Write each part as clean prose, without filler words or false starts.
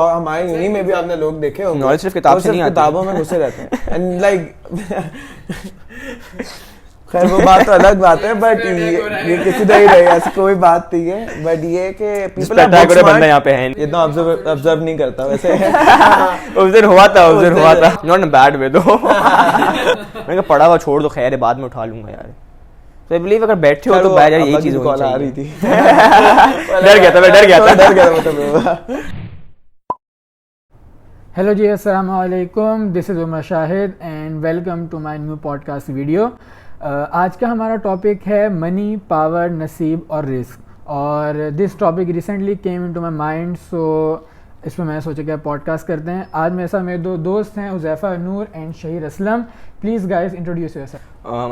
और हमारे यूनी में भी आपने लोग देखे होंगे, नॉलेज सिर्फ किताब से नहीं आती, किताबों में घुसे रहते हैं एंड लाइक खैर वो बात तो अलग बात है, बट ये किसी नहीं रही ऐसी कोई बात नहीं है, बट ये कि पीपल आर बंदा यहाँ पे है ये तो ऑब्जर्व नहीं करता वैसे ऑब्जर्व हुआ था नॉट इन बैड वे दो मैंने पढ़ा हुआ छोड़ दो, खैर बाद में उठा लूंगा यार। तो आई बिलीव अगर बैठे हो तो बैठ जाए, यही चीज कॉल आ रही थी डर गया था मतलब। हेलो जी, अस्सलाम वालेकुम, this is Umar Shahid and welcome to my new podcast video. आज का हमारा टॉपिक है मनी, पावर, नसीब और रिस्क। और this topic recently came into my mind, so इसमें मैं सोचा कि पॉडकास्ट करते हैं। आज मेरे साथ मेरे दो दोस्त हैं, Uzaifa Noor and Shaheer Aslam. Please guys introduce yourself.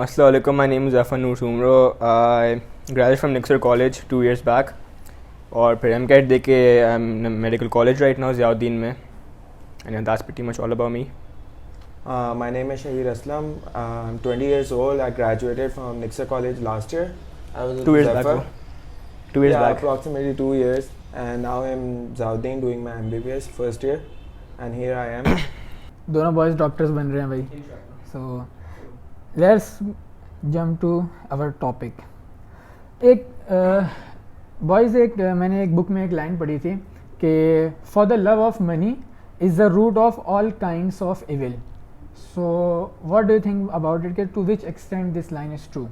अस्सलाम वालेकुम, my name is Uzaifa Noor Soomro. I graduated from Nixor college 2 years बैक, और फिर एमकेट दे के I am medical college right now Ziauddin में, and that's pretty much all about me. My name is Shahir Aslam. I'm 20 years old. I graduated from Nixa College last year. I was 2 years back. 2 years back. Approximately 2 years. And now I'm Zyauddin doing my MBBS first year. And here I am. दोनों boys doctors बन रहे हैं भाई। So let's jump to our topic. एक boys मैंने एक book में एक लाइन पढ़ी थी कि for the love of money is the root of all kinds of evil. So what do you think about it? To which extent this line is true?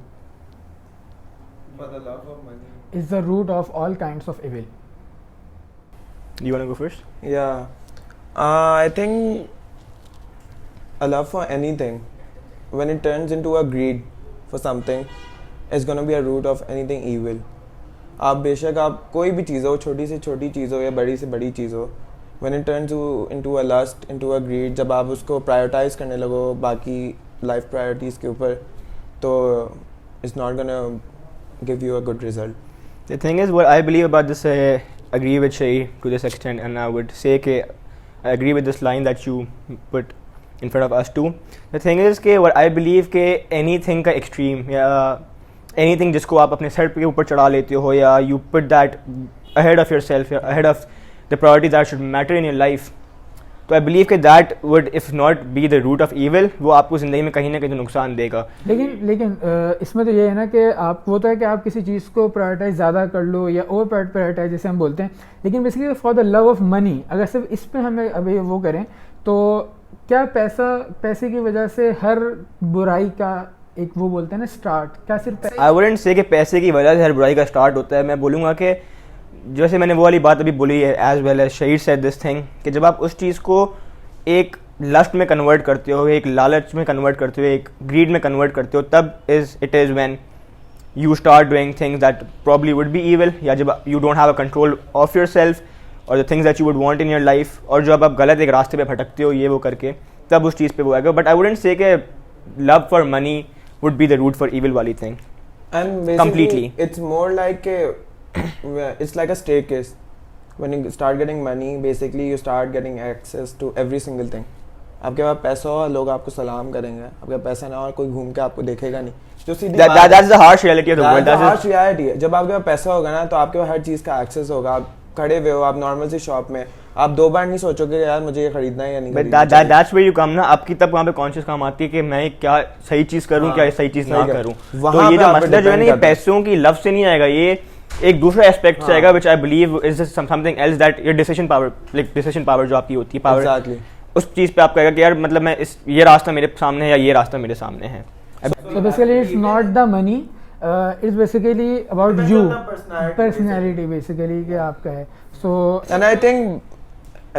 For the love of money is the root of all kinds of evil. Do you want to go first? Yeah, I think a love for anything, when it turns into a greed for something, is going to be a root of anything evil. आप बेशक आप कोई भी चीज़ हो, छोटी से छोटी चीज़ हो या बड़ी से बड़ी चीज़ हो, when it turns into a lust, into a greed, जब आप उसको प्रायोरिटाइज करने लगो बाकी लाइफ प्रायोरिटीज़ के ऊपर, तो it's not gonna give you a good result. The thing is, what I believe about this, I agree with Shay to this extent, and I would say कि I agree with this line that you put in front of us too. The thing is कि what I believe कि anything का extreme या anything जिसको आप अपने sir के ऊपर चढ़ा लेते हो, या you put that ahead of yourself, ahead of the priorities that should matter in your life, तो I believe कि that would if not be the root of evil, वो आपको ज़िंदगी में कहीं ना कहीं तो नुकसान देगा। लेकिन इसमें तो ये है ना कि आप वो तो है कि आप किसी चीज़ को प्रायोरिटाइज ज़्यादा कर लो या ओवर प्रायोरिटाइज जैसे हम बोलते हैं, लेकिन basically for the love of money अगर सिर्फ इस पर हमें अभी वो करें तो क्या पैसे की वजह से हर बुराई का एक वो बोलते हैं ना स्टार्ट, क्या सिर्फ आई वुडंट से कि पैसे की वजह से हर बुराई का स्टार्ट होता है। मैं बोलूँगा कि जैसे मैंने वो वाली बात अभी बोली है, as well as Shaheer said this thing, कि जब आप उस चीज़ को एक लस्ट में कन्वर्ट करते हो, एक लालच में कन्वर्ट करते हो, एक ग्रीड में कन्वर्ट करते हो, तब it is when you start doing things that probably would be evil, या जब you don't have a control of your self और the things that you would want in your life, और जब आप गलत एक रास्ते पे भटकते हो ये वो करके, तब उस चीज़ पे वो आएगा। बट आई वुडंट से कि love for money would be the root for evil वाली thing. And completely it's more like it's like a staircase. When you start getting money, basically you start getting access to every single thing. आपके पास पैसा हो, लोग आपको सलाम करेंगे, आपके पैसा ना हो, कोई घूम के आपको देखेगा नहीं, जो सीधी that's the harsh reality of the world. That's the harsh reality है। जब आपके पास पैसा होगा ना, तो आपके पास हर चीज़ का एक्सेस होगा। आप खड़े हुए हो, आप नॉर्मल सी शॉप में, आप 2 बार नहीं सोचोगे यार मुझे ये खरीदना है या नहीं खरीदना। That's where you come ना, आपकी तब वहाँ पे कॉन्शियस काम आती है कि मैं क्या सही चीज़ करूँ, क्या सही चीज़ ना करूँ। तो ये जो मसला जो है ना, ये पैसों की लव से नहीं आएगा, ये एक दूसरा एस्पेक्ट से आएगा, which I believe is something else, that your decision power जो आपकी होती है, पावर उस चीज़ पे आप कहेगा कि यार मतलब मैं ये रास्ता मेरे सामने है या ये रास्ता मेरे सामने है। So basically it's not the money, it's basically about you, personality basically कि आपका है। So and I think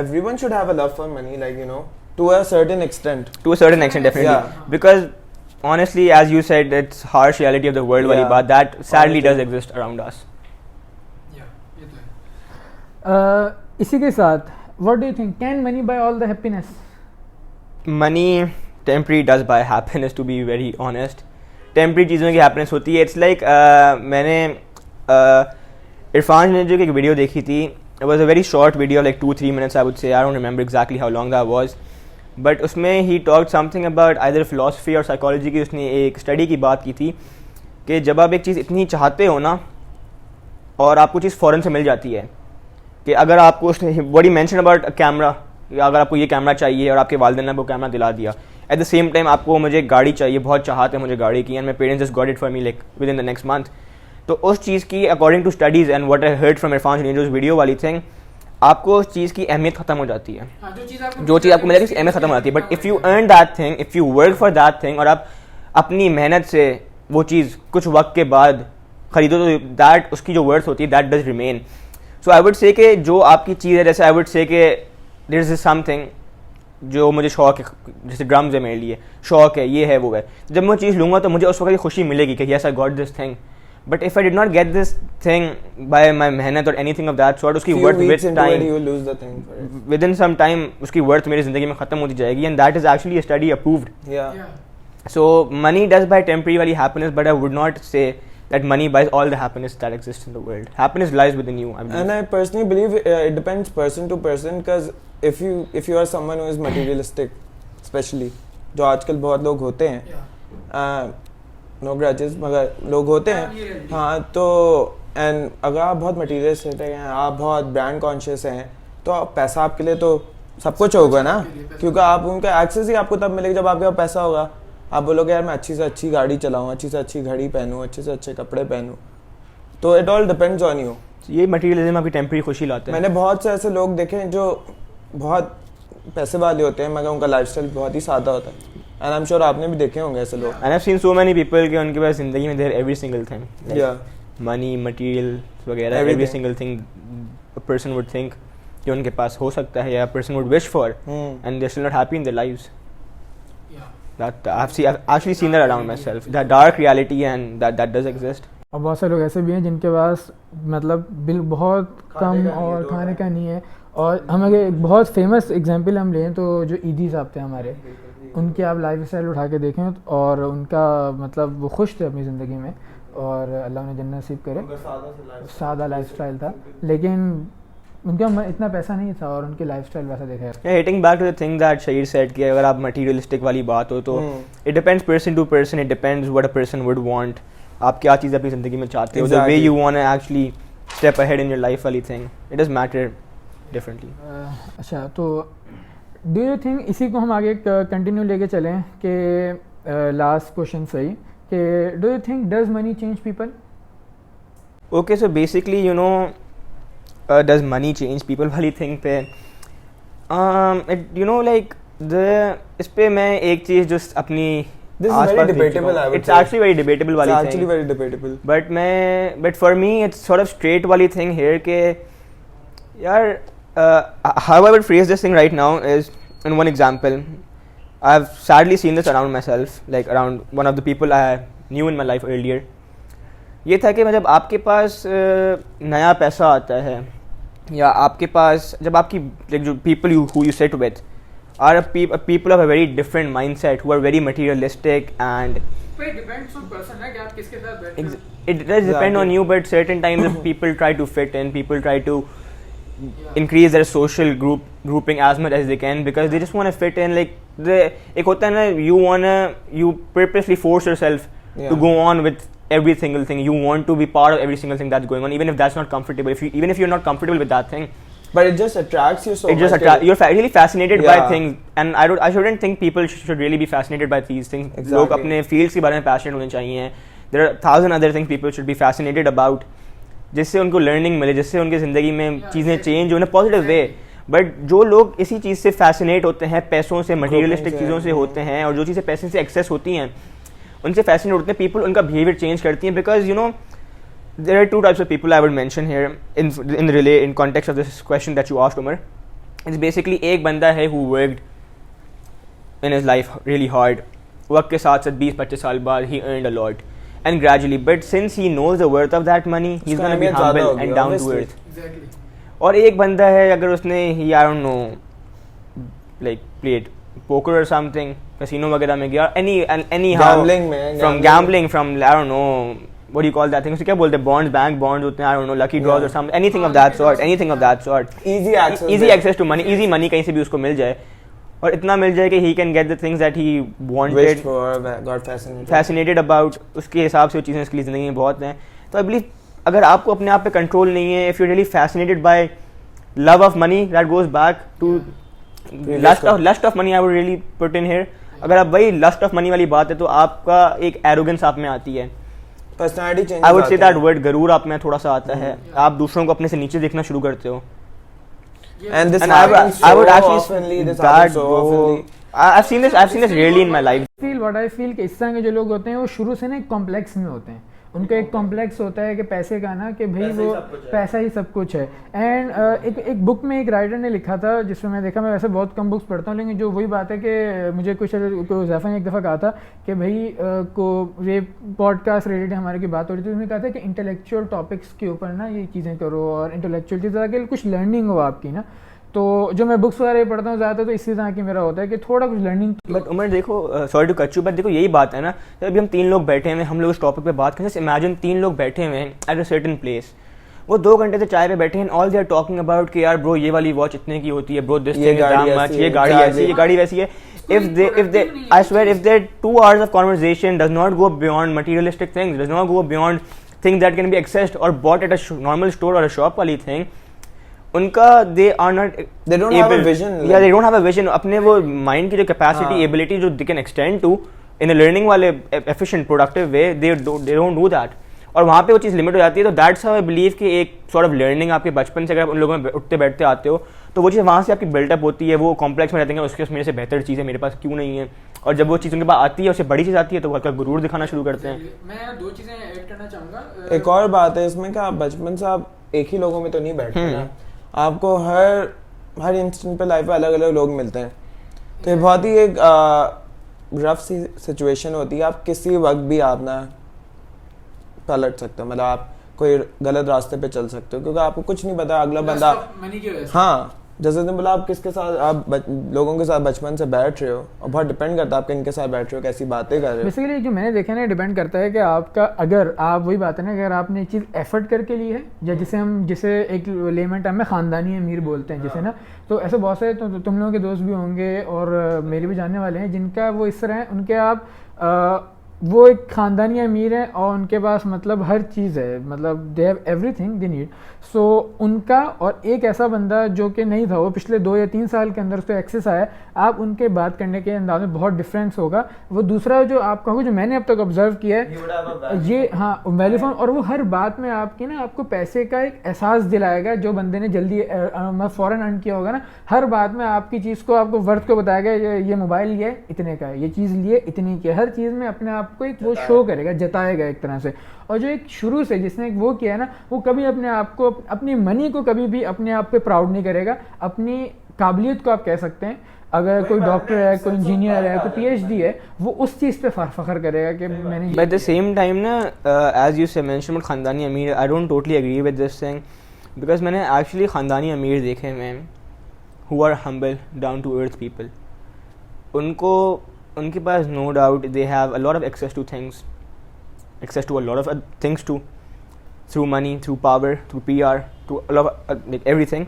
everyone should have a love for money, like you know, to a certain extent. To a certain extent, definitely. Yeah. Because honestly, as you said, it's harsh reality of the world वाली बात that sadly does exist around us. इसी के साथ what do you think, can money buy all the happiness? Money temporary does buy happiness, to be very honest. temporary चीज़ों की happiness होती है। It's like मैंने इरफान ने जो एक वीडियो देखी थी, it was a very short video, like 2-3 minutes I would say, I don't remember exactly how long that was, but उसमें he talked something about either philosophy और psychology की, उसने एक स्टडी की बात की थी कि जब आप एक चीज़ इतनी चाहते हो ना और आपको चीज़ फ़ौरन से मिल जाती है, कि अगर आपको उसने बॉडी मेंशन अबाउट कैमरा, अगर आपको ये कैमरा चाहिए और आपके वालिदैन ने आपको कैमरा दिला दिया, एट द सेम टाइम आपको मुझे गाड़ी चाहिए, बहुत चाहते हैं मुझे गाड़ी की, and my parents just got it for me like within the next month, तो उस चीज़ की according to studies and what I heard from Irfan Junejo's video वाली थिंग, आपको उस चीज़ की अहमियत ख़त्म हो जाती है। जो चीज़ आपको मिलेगी उसकी अहमियत ख़त्म हो जाती है। But if you earn that thing, if you work for that thing, और आप अपनी मेहनत से वो चीज़ कुछ वक्त के बाद खरीदो, तो दैट उसकी जो वर्थ होती है that does remain. So I would say कि जो आपकी चीज़ है, जैसे आई वुड से कि देयर इज समथिंग जो मुझे शौक है, जैसे ड्रम्स है मेरे लिए शौक है, ये है वो है, जब मैं चीज़ लूँगा तो मुझे उस वक्त खुशी मिलेगी कि yes I got this thing. But if I did not get this thing by my मेहनत और एनीथिंग ऑफ दैट सॉर्ट, उसकी worth with time, with in some time उसकी वर्थ मेरी ज़िंदगी में ख़त्म होती जाएगी, and that is actually a study approved. So money does buy temporary happiness, but I would not say that money buys all the happiness that exists in the world. Happiness lies within you, I believe. And I personally believe it depends person to person, because if you are someone who is materialistic, especially जो आजकल बहुत लोग होते हैं, no grudges मगर लोग होते हैं, हाँ, तो एंड अगर आप बहुत मटीरियलिस्टिक हैं, आप बहुत ब्रांड कॉन्शियस हैं, तो पैसा आपके लिए तो सब कुछ होगा ना, क्योंकि आप उनका एक्सेस ही आपको तब मिलेगा जब आपके पास पैसा होगा। आप बोलोगे यार मैं अच्छी से अच्छी गाड़ी चलाऊँ, अच्छी से अच्छी घड़ी पहनूँ, अच्छे से अच्छे कपड़े पहनूँ, तो it all depends on you. ये मटीरियलिज्म आपकी टेम्परेरी खुशी लाते हैं। मैंने बहुत से ऐसे लोग देखे हैं जो बहुत पैसे वाले होते हैं मगर उनका लाइफस्टाइल बहुत ही सादा होता है, एंड आई एम श्योर आपने भी देखे होंगे ऐसे लोग। And I have seen so many people कि उनके पास जिंदगी में देयर एवरी सिंगल थिंग, या मनी, मटेरियल वगैरह, every single thing a person would think कि उनके पास हो सकता है, या person would wish for, and they still not happy in their lives. That I've actually seen that around myself, that dark reality, and that does exist. और बहुत सारे लोग ऐसे भी हैं जिनके पास मतलब बिल बहुत कम और खाने का नहीं है. और हम अगर एक बहुत फेमस एग्जांपल हम लें तो जो ईदी साहब थे हमारे, उनके आप लाइफ स्टाइल उठा के देखें और उनका मतलब वो खुश थे अपनी ज़िंदगी में और अल्लाह उन्हें जन्नत नसीब करे. सादा लाइफ स्टाइल था लेकिन उनका इतना पैसा नहीं था और उनकी लाइफस्टाइल वैसा देखा है. Hitting back to the thing that Shaheer said कि अगर आप मटीरियलिस्टिक वाली बात हो तो it depends person to person, it depends what a person would want. आप क्या चीज़ अपनी ज़िंदगी में चाहते हो, the way you want to actually step ahead in your life वाली thing, it does matter differently. अच्छा, तो डू यू थिंक इसी को हम आगे कंटिन्यू लेके चलें कि लास्ट क्वेश्चन सही कि do you think does money change people? Okay, so basically you know does money change people वाली थिंग पे you know like इस पे मैं एक चीज़ जो अपनी This is very debatable, I would it's say. actually very debatable वाली It's thing. actually very debatable. But for me it's sort of straight वाली thing here कि यार how I would phrase this thing right now is in one example. I've sadly seen this around myself, like around one of the people I knew in my life earlier. ये था कि जब आपके पास नया पैसा आता है या आपके पास जब आपकी like जो people who you sit with are people of a very different mindset who are very materialistic and it depends on person है कि आप किसके साथ बैठे हो. It does depend on you, but certain times people try to fit in, people try to increase their social grouping as much as they can because they just want to fit in. Like एक होता है ना, you purposely force yourself to go on with every single thing. You want to be part of every single thing that's going on, even if that's not comfortable. Even if you're not comfortable with that thing, but it just attracts you so much. It just attracts. You're really fascinated by things, and I shouldn't think people should really be fascinated by these things. Exactly. लोग अपने fields के बारे में passionate होने चाहिए. There are 1,000 other things people should be fascinated about, जिससे उनको learning मिले, जिससे उनकी ज़िंदगी में चीज़ें change हो in a positive way. But जो लोग इसी चीज़ से fascinate होते हैं, पैसों से, materialistic चीज़ों से होते हैं, और जो चीज़ें पैसे से access होती हैं उनसे फैसिनेट होते हैं, पीपल उनका बिहेवियर चेंज करती हैं. Because you know there are two types of people I would mention here in context of this question that you asked Umar. It's basically एक बंदा है who worked in his life really hard, वक्त के साथ साथ 20-25 साल बाद ही earned a lot and gradually, but since he knows the worth of that money he is gonna be humble and down to earth. और एक बंदा है अगर उसने ही I don't know like played poker और समथिंग, कैसीनो वगैरह में गया, any gambling from I don't know what do you call that thing, उसे क्या बोलते हैं, bonds, bank bonds होते हैं, I don't know, lucky draws or something, anything of that sort. Easy access to money, easy money कहीं से भी उसको मिल जाए और इतना मिल जाए कि he can get the things that he wanted, got fascinated about. उसके हिसाब से वो चीज़ें उसकी ज़िंदगी में बहुत हैं. तो I believe अगर आपको अपने आप पे कंट्रोल नहीं है, if you're really fascinated by love of money that goes back to lust of money I would really put in here. अगर आप वही lust of money वाली बात है तो आपका एक arrogance आप में आती है, personality change I would say that word गरूर आप में थोड़ा सा आता है, आप दूसरों को अपने से नीचे देखना शुरू करते हो. and this And happens I would so actually oftenly, this that happens so bro, oftenly. I've seen this really in my life. what I feel कि इस तरह के जो लोग होते हैं वो शुरू से ना एक कॉम्प्लेक्स में होते हैं. उनको एक कॉम्प्लेक्स होता है कि पैसे का ना, कि भाई वो पैसा ही सब कुछ है. एंड एक बुक में एक राइटर ने लिखा था जिसमें मैं देखा, मैं वैसे बहुत कम बुक्स पढ़ता हूँ, लेकिन जो वही बात है कि मुझे कुछ ज़ैफ़ा ने एक दफ़ा कहा था कि भाई को ये पॉडकास्ट रिलेटेड हमारे की बात हो रही थी, उसने कहा था कि इंटेलेक्चुअल टॉपिक्स के ऊपर ना ये चीज़ें करो और इंटेलेक्चुअल चीज़ ताकि कुछ लर्निंग हो आपकी ना. तो जो मैं बुक्स वगैरह पढ़ता हूँ ज़्यादा तो इसी तरह की मेरा होता है कि थोड़ा कुछ लर्निंग. बट उमर देखो, sorry to cut you, but देखो यही बात है ना, अभी हम 3 लोग बैठे हैं, हम लोग इस टॉपिक पे बात करें. इमेजिन 3 लोग बैठे हुए हैं एट अ सर्टेन प्लेस, वो 2 घंटे से चाय पे बैठे हैं, all they are talking about कि यार ब्रो ये वाली वॉच इतने की होती है, bro this thing is damn much, ये गाड़ी ऐसी, ये गाड़ी वैसी है. if they I swear if their 2 hours of conversation does not go beyond materialistic things, does not go beyond things that can be accessed or bought at a normal store or a shop वाली thing, उनका they are not They don't have a vision. Yeah, they don't have a vision. अपने वो mind की जो capacity, ability जो they can extend to in a learning वाले efficient productive way, they don't do that. और वहाँ पे वो चीज़ लिमिट हो जाती है. तो दैट्स हाउ आई बिलीव कि एक sort of learning आपके बचपन से अगर आप उन लोगों में उठते बैठते आते हो तो वो चीज़ वहाँ से आपकी बिल्टअप होती है. वो कॉम्प्लेक्स में रहते हैं, उसके मेरे से बेहतर चीज़ है, मेरे पास क्यों नहीं है. और जब वो चीज़ उनके पास आती है, उससे बड़ी चीज़ आती है, तो वो हल्का गुरूर दिखाना शुरू करते हैं. मैं 2 चीज़ें ऐड करना चाहूँगा. एक और बात है इसमें कि आप बचपन से आप एक ही लोगों में तो नहीं बैठते ना, आपको हर इंस्टेंट पे लाइफ में अलग अलग लोग मिलते हैं. तो ये बहुत ही एक रफ सी सिचुएशन होती है. आप किसी वक्त भी आप ना पलट सकते हो, मतलब आप कोई गलत रास्ते पे चल सकते हो, क्योंकि आपको कुछ नहीं पता अगला बंदा. हाँ, जैसे तुमने बोला, आप किसके साथ आप लोगों के साथ बचपन से बैठ रहे हो, और बहुत डिपेंड करता है आप किनके साथ बैठ रहे हो, कैसी बातें कर रहे हो. बेसिकली जो मैंने देखा ना, डिपेंड करता है कि आपका, अगर आप वही बात है ना, अगर आपने चीज़ एफर्ट करके ली है, या जिसे एक लेमन टर्म में ख़ानदानी अमीर बोलते हैं जिसे ना, तो ऐसे बहुत सारे तो तुम लोगों के दोस्त भी होंगे और मेरे भी जानने वाले हैं जिनका वो इस तरह है, उनके आप वो एक ख़ानदानी अमीर है और उनके पास मतलब हर चीज़ है, मतलब they have everything they need. So उनका और एक ऐसा बंदा जो कि नहीं था, वो पिछले 2 या 3 साल के अंदर उसको एक्सेस आया, आप उनके बात करने के अंदाज में बहुत डिफरेंस होगा. वो दूसरा जो आप कहोगे, जो मैंने अब तक ऑब्जर्व किया है, ये हाँ वैल्यू फॉर्म, और वो हर बात में आपकी ना आपको पैसे का एक एहसास दिलाएगा. जो बंदे ने जल्दी फ़ौरन अर्न किया होगा ना, हर बात में आपकी चीज़ को, आपको वर्थ को बताएगा. ये मोबाइल लिए इतने का है, ये चीज़ लिए इतनी की है. हर चीज़ में अपने आप को एक वो शो करेगा, जताएगा एक तरह से. और जो एक शुरू से जिसने एक वो किया है ना, वो कभी अपने आप को, अपनी मनी को कभी भी अपने आप पे प्राउड नहीं करेगा. अपनी काबिलियत को आप कह सकते हैं, अगर कोई डॉक्टर है, कोई इंजीनियर है, कोई PhD है, वो उस चीज़ पे फख्र करेगा कि मैंने. But at the same time ना, as you mentioned खानदानी अमीर, I don't totally agree with this thing, because मैंने actually खानदानी अमीर देखे हैं who are humble, down to earth people. उनके पास no doubt they have a lot of access to things, access to a lot of things too, through money, through power, through PR, through a lot of like everything.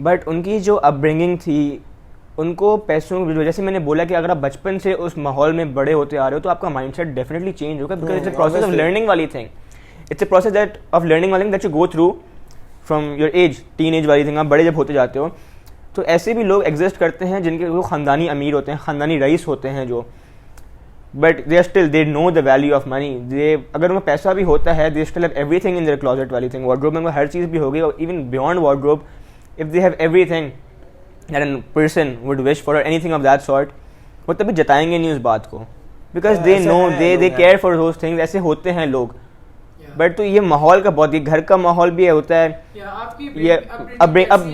But उनकी जो upbringing थी, उनको पैसों की वजह से, मैंने बोला कि अगर आप बचपन से उस माहौल में बड़े होते आ रहे हो तो आपका माइंडसेट डेफिनेटली चेंज होगा, because it's a process of learning वाली thing. It's a process that of learning वाली thing that you go through from your age, teen age वाली थिंग. आप बड़े जब होते जाते हो तो ऐसे भी लोग एग्जिस्ट करते हैं जिनके वो ख़ानदानी अमीर होते हैं, ख़ानदानी रईस होते हैं जो, but they are still, they know the value of money. They अगर उनका पैसा भी होता है, they still have everything in their closet वाली थिंग. वार्डरोब में हर चीज़ भी होगी, और even beyond wardrobe, if they have everything that a person would wish for or anything of that sort, वो तभी जताएंगे नहीं उस बात को, because they know, they care for those things. ऐसे होते हैं लोग. बट तो ये माहौल का बहुत, ये घर का माहौल भी होता है, ये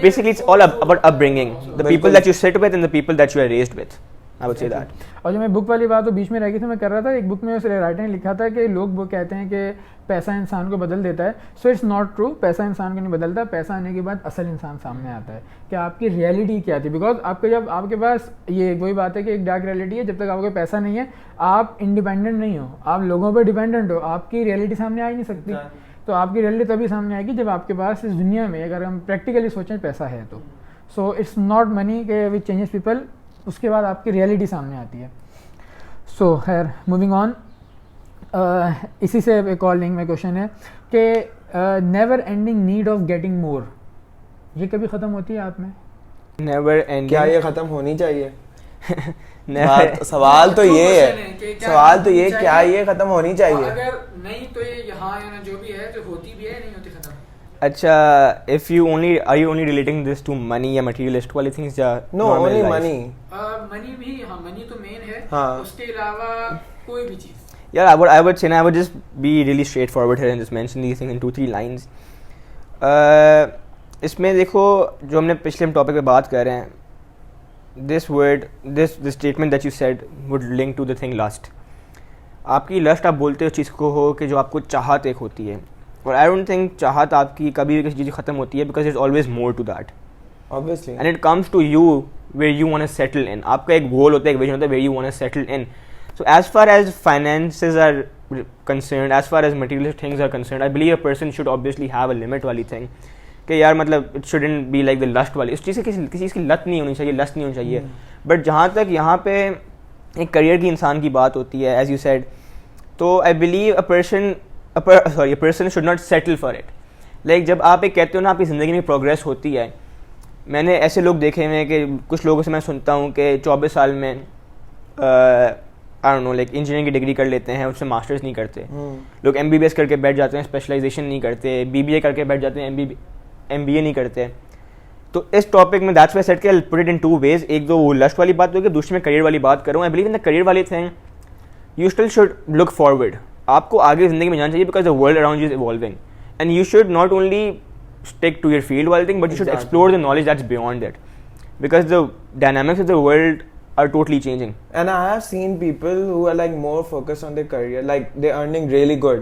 basically it's all about upbringing, the people that you sit with and the people that you are raised with. I would say that. और जो मैं बुक वाली बात तो बीच में रह गई थी, मैं कर रहा था, एक बुक में उस राइटर ने लिखा था कि लोग वो कहते हैं कि पैसा इंसान को बदल देता है. So it's not true. पैसा इंसान को नहीं बदलता. पैसा आने के बाद असल इंसान सामने आता है कि आपकी रियलिटी क्या थी. बिकॉज आपको जब आपके पास, ये वही बात है कि एक डार्क रियलिटी है, जब तक आपके पैसा नहीं है आप इंडिपेंडेंट नहीं हो, आप लोगों पर डिपेंडेंट हो, आपकी रियलिटी सामने आ ही नहीं सकती. तो आपकी रियलिटी तभी सामने आएगी जब आपके पास इस दुनिया में, अगर हम प्रैक्टिकली सोचें, पैसा है तो. सो इट्स नॉट मनी के विच चेंजेस पीपल, उसके बाद आपकी रियलिटी सामने आती है. सो खैर, मूविंग ऑन. इसी से एक और लिंक में क्वेश्चन है कि never ending need of getting more. ये कभी ख़त्म होती है आप में? नेवर एंड क्या ये ख़त्म होनी चाहिए? नेवर सवाल तो ये है, कि क्या सवाल तो ये होनी क्या चाहिए? ये ख़त्म होनी और चाहिए? अगर नहीं तो ये यहाँ या ना जो भी है जो होती भी है नहीं होती खत्म। अच्छा, if you only are you only relating this to money या materialist वाली things या No, normal only life? money. Money भी, हाँ मनी तो मेन है, हाँ। उसके अलावा कोई भी चीज़। Yeah, I would say, and I would just be really straightforward here and just mention these things in 2-3 lines. इसमें देखो जो हमने पिछले टॉपिक पे बात कर रहे हैं, this statement that you said would link to the thing lust. आपकी लस्ट आप बोलते हो चीज़ को हो कि जो आपको चाहत एक होती है, और आई डोंट थिंक चाहत आपकी कभी भी किसी चीज़ ख़त्म होती है, because it's always more to that Obviously. And it comes to you where you want to settle in. आपका एक गोल होता है, एक विजन होता है where you want to settle in. So as far as finances are concerned, as far as material things are concerned, I believe a person should obviously have a limit वाली thing कि यार मतलब it shouldn't be like the lust वाली, उस चीज़ से किसी चीज़ की लत नहीं होनी चाहिए, लस्ट नहीं होनी चाहिए. बट जहाँ तक यहाँ पे एक करियर की इंसान की बात होती है, as you said, तो I believe a person should not settle for it. Like जब आप एक कहते हो ना आपकी ज़िंदगी में प्रोग्रेस होती है, मैंने ऐसे लोग देखे हुए हैं कि कुछ लोगों से मैं सुनता हूँ कि 24 साल में आई डोंट नो लाइक इंजीनियरिंग की डिग्री कर लेते हैं, उससे मास्टर्स नहीं करते. लोग MBBS करके बैठ जाते हैं, स्पेशलाइजेशन नहीं करते, BBA करके बैठ जाते हैं, MBA नहीं करते. तो इस टॉपिक में दैट्स व्हाई सेड कि पुट इट इन 2 ways. एक तो वो लस्ट वाली बात होगी, दूसरी में करियर वाली बात करूँ. I believe in the career वाली thing you still should look forward. आपको आगे ज़िंदगी में जाना चाहिए because the world around you is evolving and you should not only stick to your field while thing, but you should Exactly. explore the knowledge that's beyond it, because the dynamics of the world are totally changing. And I have seen people who are like more focused on their career, like they're earning really good,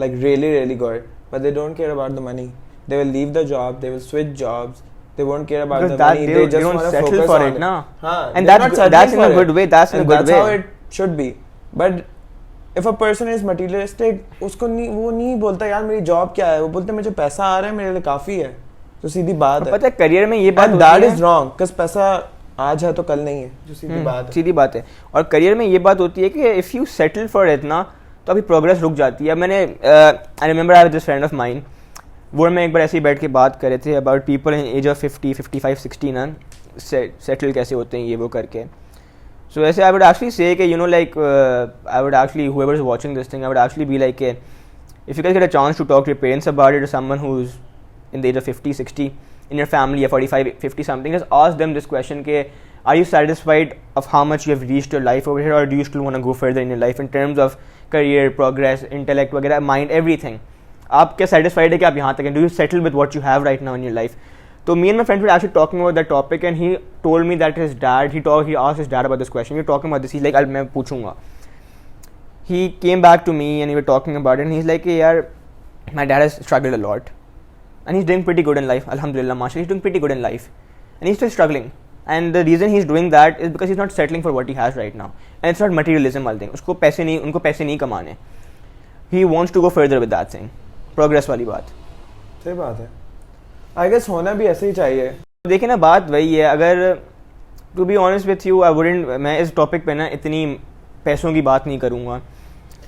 like really really good, but they don't care about the money. They will leave the job, they will switch jobs, they won't care about Because the money. they just don't want to settle focus for on it, na? Haan, And they're not settling that's in for a it. good way. That's in a And good that's way. how it should be. But if a person is materialistic, उसको नहीं, वो नहीं बोलता यार मेरी job क्या है, वो बोलते मुझे पैसा आ रहा है मेरे लिए काफी है. तो सीधी बात है. पता है करियर में ये बात And that is wrong, because पैसा आज है तो कल नहीं है, जो सीधी बात है. सीधी बात है. और करियर में ये बात होती है कि if you settle for it ना, तो अभी प्रोग्रेस रुक जाती है. मैंने I remember I have this friend of mine, वो मैं एक बार ऐसे ही बैठ के बात कर रहे थे about people in age of 50, 55, 60 ना सेटल कैसे होते हैं ये वो करके. So ऐसे I would actually say कि you know like I would actually whoever is watching this thing I would actually be like if you guys get a chance to talk to your parents about it or someone who's in the age of 50, 60 in your family or 45, 50 something, just ask them this question कि are you satisfied of how much you have reached your life over here, or do you still want to go further in your life in terms of career, progress, intellect वगैरह, mind, everything. आप क्या satisfied है कि आप यहाँ तक हैं? Do you settle with what you have right now in your life? So me and my friend were actually talking about that topic, and he told me that his dad, he asked his dad about this question. We were talking about this. He's like, मैं पूछूंगा. He came back to me and we were talking about it, and he's like, yaar, my dad has struggled a lot, and he's doing pretty good in life. Alhamdulillah, mashallah, he's doing pretty good in life, and he's still struggling. And the reason he's doing that is because he's not settling for what he has right now, and it's not materialism वाली thing. उनको पैसे नहीं कमाने. He wants to go further with that thing. Progress वाली बात. सही बात है. आई गेस होना भी ऐसे ही चाहिए. देखिए ना बात वही है. अगर to be honest with you I wouldn't, मैं इस टॉपिक पे ना इतनी पैसों की बात नहीं करूँगा.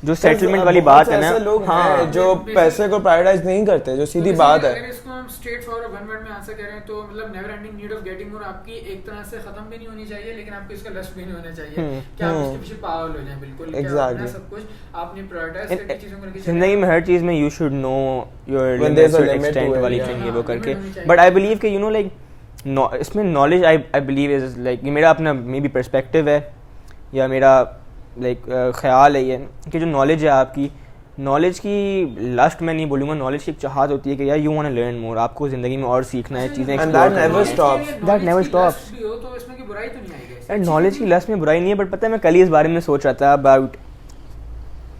जो सेटलमेंट वाली बात है ना, ऐसे लोग हाँ हैं जो पैसे को प्रायोरिटाइज नहीं करते, जो सीधी बात है. अगर इसको हम स्ट्रेट फॉरवर्ड वन वर्ड में आंसर करें तो मतलब never ending need of getting more आपकी एक तरह से खत्म भी नहीं होनी चाहिए, लेकिन आपको इसका लस्ट भी नहीं होना चाहिए कि आप इसके पीछे पागल हो जाएं. बिल्कुल Exactly. सब कुछ आपने प्रायोरिटाइज करके चीजों को लेके जिंदगी में हर चीज़ में you should know your When there's a limit extent to it, वाली yeah. थिंग ये वो करके. limit होनी चाहिए. बट आई बिलीव कि यू नो लाइक इसमें knowledge I believe is like, ये मेरा अपना मे बी पर्सपेक्टिव है या मेरा लाइक ख्याल है ये कि जो नॉलेज है आपकी, नॉलेज की लस्ट मैं नहीं बोलूँगा, नॉलेज की एक चाहत होती है कि यार you want to learn more, आपको ज़िंदगी में और सीखना है, चीज़ें And एक्सप्लोर that never करनी है. stops. That never stops. भी हो तो इसमें की बुराई तो नहीं आएगी. यार नॉलेज की लस्ट में बुराई नहीं है, बट पता है मैं कल ही इस बारे में सोच रहा था about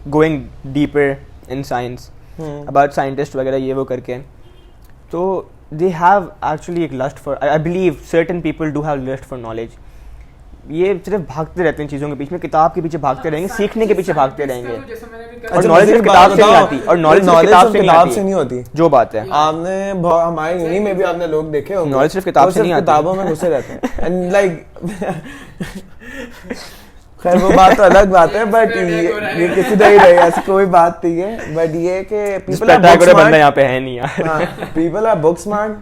going deeper in science, about scientist वगैरह ये वो करके. तो दे हैव एक्चुअली एक lust for, I believe certain people do have lust for knowledge. ये सिर्फ भागते रहते हैं चीज़ों के पीछे में, किताब के पीछे भागते रहेंगे, सीखने के पीछे भागते रहेंगे. और knowledge सिर्फ किताब से नहीं आती, और knowledge सिर्फ किताब से नहीं होती. जो बात है, आपने हमारे यूनी में भी आपने लोग देखे होंगे, Knowledge सिर्फ किताब वो से नहीं आती. किताबों में घुसे रहते हैं. एंड लाइक खैर वो बात तो अलग बात है, बट ये किसी नहीं रही, ऐसी कोई बात नहीं है. बट ये कि जिस पे attack हो रहा है बंदा यहाँ पे है नहीं यार. People are book smart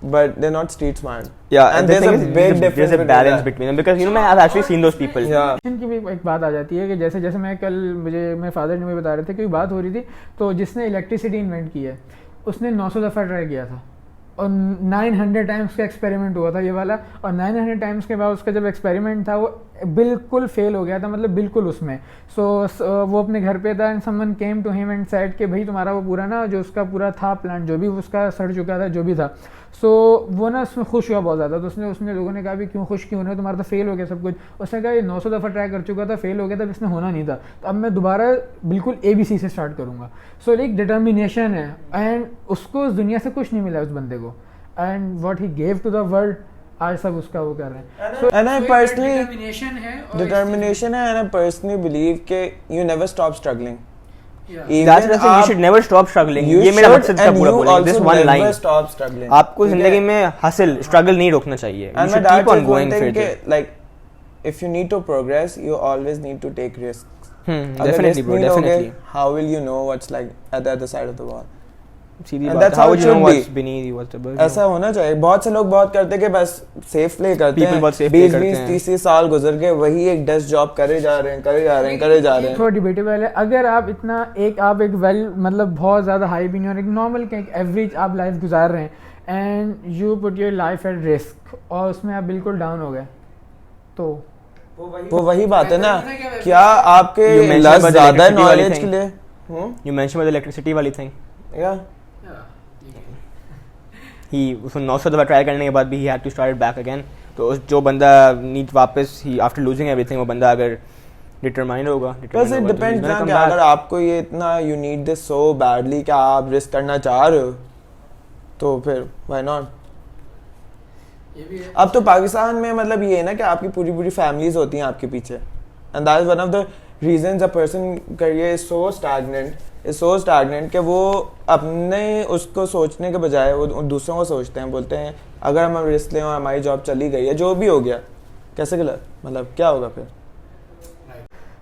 but they're not street smart. Yeah, and the there's thing a is, big difference there's a between balance that. between them because you know I've actually seen those people. Yeah. की भी एक बात आ जाती है कि जैसे जैसे मैं कल मेरे फादर ने मुझे बता रहे थे कि बात हो रही थी, तो जिसने इलेक्ट्रिसिटी इन्वेंट की है उसने 900 दफ़ा ट्राई किया था और 900 टाइम्स का एक्सपेरिमेंट हुआ था ये वाला, और 900 टाइम्स के बाद उसका जब एक्सपेरिमेंट था वो बिल्कुल फेल हो गया था, मतलब बिल्कुल उसमें। सो वो अपने घर पे था and someone came to him and said कि भाई तुम्हारा वो पूरा ना जो उसका पूरा था प्लांट जो भी उसका सड़ चुका था जो भी था, सो वो ना उसमें खुश हुआ बहुत ज़्यादा। तो उसने लोगों ने कहा भी क्यों खुश क्यों होना, तुम्हारा तो फेल हो गया सब कुछ। उसने कहा ये 900 दफ़ा ट्राई कर चुका था, फेल हो गया था, इसने होना नहीं था, तो अब मैं दोबारा बिल्कुल ABC से स्टार्ट करूँगा। सो एक डिटर्मिनेशन है एंड उसको उस दुनिया से कुछ नहीं मिला उस बंदे को, and what he gave to the world आज सब उसका वो कर रहे हैं। So, And I personally determination है and I personally believe कि you never stop struggling. Yeah. Even That's the thing, you should never stop struggling. you ये मेरा should मकसद था and पूरा you बोलने, this also one never line. stop struggling. आपको ठीक है? जिंदगी में हासिल स्ट्रगल नहीं रोकना चाहिए. You And my should dad keep on says one going thing further. कि like if you need to progress, you always need to take risks. अगर Definitely, risk bro. नहीं लोगे, Definitely. how will you know what's like at the other side of the wall? Sidhi And बात. that's How how would it you know should what's be. beneath you, what's above you? ऐसा होना चाहिए। बहुत से लोग बहुत करते हैं कि बस सेफ प्ले करते People हैं, बहुत safe play 20 करते 20 हैं। 30 साल गुजर गए वही एक डेस्क जॉब करे जा रहे हैं। थोड़ा डिबेटेबल है। अगर आप इतना आप एक वेल मतलब बहुत ज़्यादा हाई भी नहीं और एक नॉर्मल एक एवरेज आप लाइफ गुजार रहे हैं and you put your life at risk और उसमें आप बिल्कुल डाउन हो गए, तो वो वही बात है ना, क्या You आपके mentioned लस about the ज्यादा है electricity वाली नॉलेज के thing. लिए? You mentioned about the electricity वाली thing. या He उसको 900 दफ़ा ट्राई करने के बाद भी he had to start it back again. तो जो बंदा नीड वापस ही after losing everything वो बंदा अगर डिटरमाइंड होगा बस इट डिपेंड्स ना कि अगर आपको ये इतना you need this so badly कि आप रिस्क करना चाह रहे हो तो फिर व्हाई नॉट। ये भी है। अब तो पाकिस्तान में मतलब ये है ना कि आपकी पूरी पूरी फैमिलीज होती हैं आपके पीछे, and that is one of the reasons a person career is so stagnant कि वो अपने उसको सोचने के बजाय वो दूसरों को सोचते हैं, बोलते हैं अगर हम रिस्क लें और हमारी जॉब चली गई है जो भी हो गया कैसे गलत मतलब क्या होगा फिर।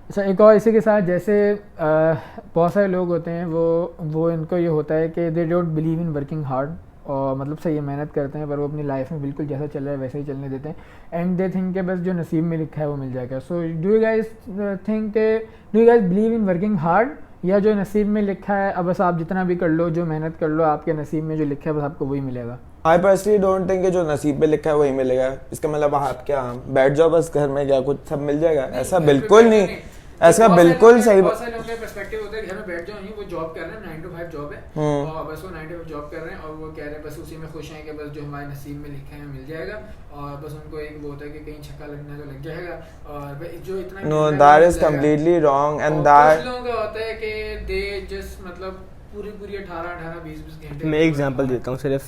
अच्छा एक और इसी के साथ जैसे बहुत सारे लोग होते हैं वो इनको ये होता है कि they don't believe in working hard और मतलब सही मेहनत करते हैं पर वो अपनी लाइफ में बिल्कुल जैसा चल रहा है वैसे ही चलने देते हैं एंड दे थिंक के बस जो नसीब में लिखा है वो मिल जाएगा। So do you guys believe in working hard या जो नसीब में लिखा है अब बस आप जितना भी कर लो जो मेहनत कर लो आपके नसीब में जो लिखा है बस आपको वही मिलेगा। आई पर्सनली डोंट थिंक कि जो नसीब में लिखा है वही मिलेगा। इसका मतलब आप क्या बैठ जाओ बस घर में क्या कुछ सब मिल जाएगा, ऐसा बिल्कुल नहीं, ऐसा बिल्कुल सही। बहुत सारे लोगों का पर्सपेक्टिव होता है घर में बैठ जाओ नहीं, वो जॉब कर रहे हैं 9 to 5 जॉब है और बस वो 9 to 5 जॉब कर रहे हैं और वो कह रहे हैं बस उसी में खुश हैं कि बस जो हमारे नसीब में लिखा है मिल जाएगा और बस उनको एक वो होता है कि कहीं छक्का लगना तो लग जाएगा और जो इतना know that is completely wrong and that कुछ लोगों का होता है कि दे जस्ट मतलब पूरी 18 20 घंटे। मैं एग्जांपल देता हूँ सिर्फ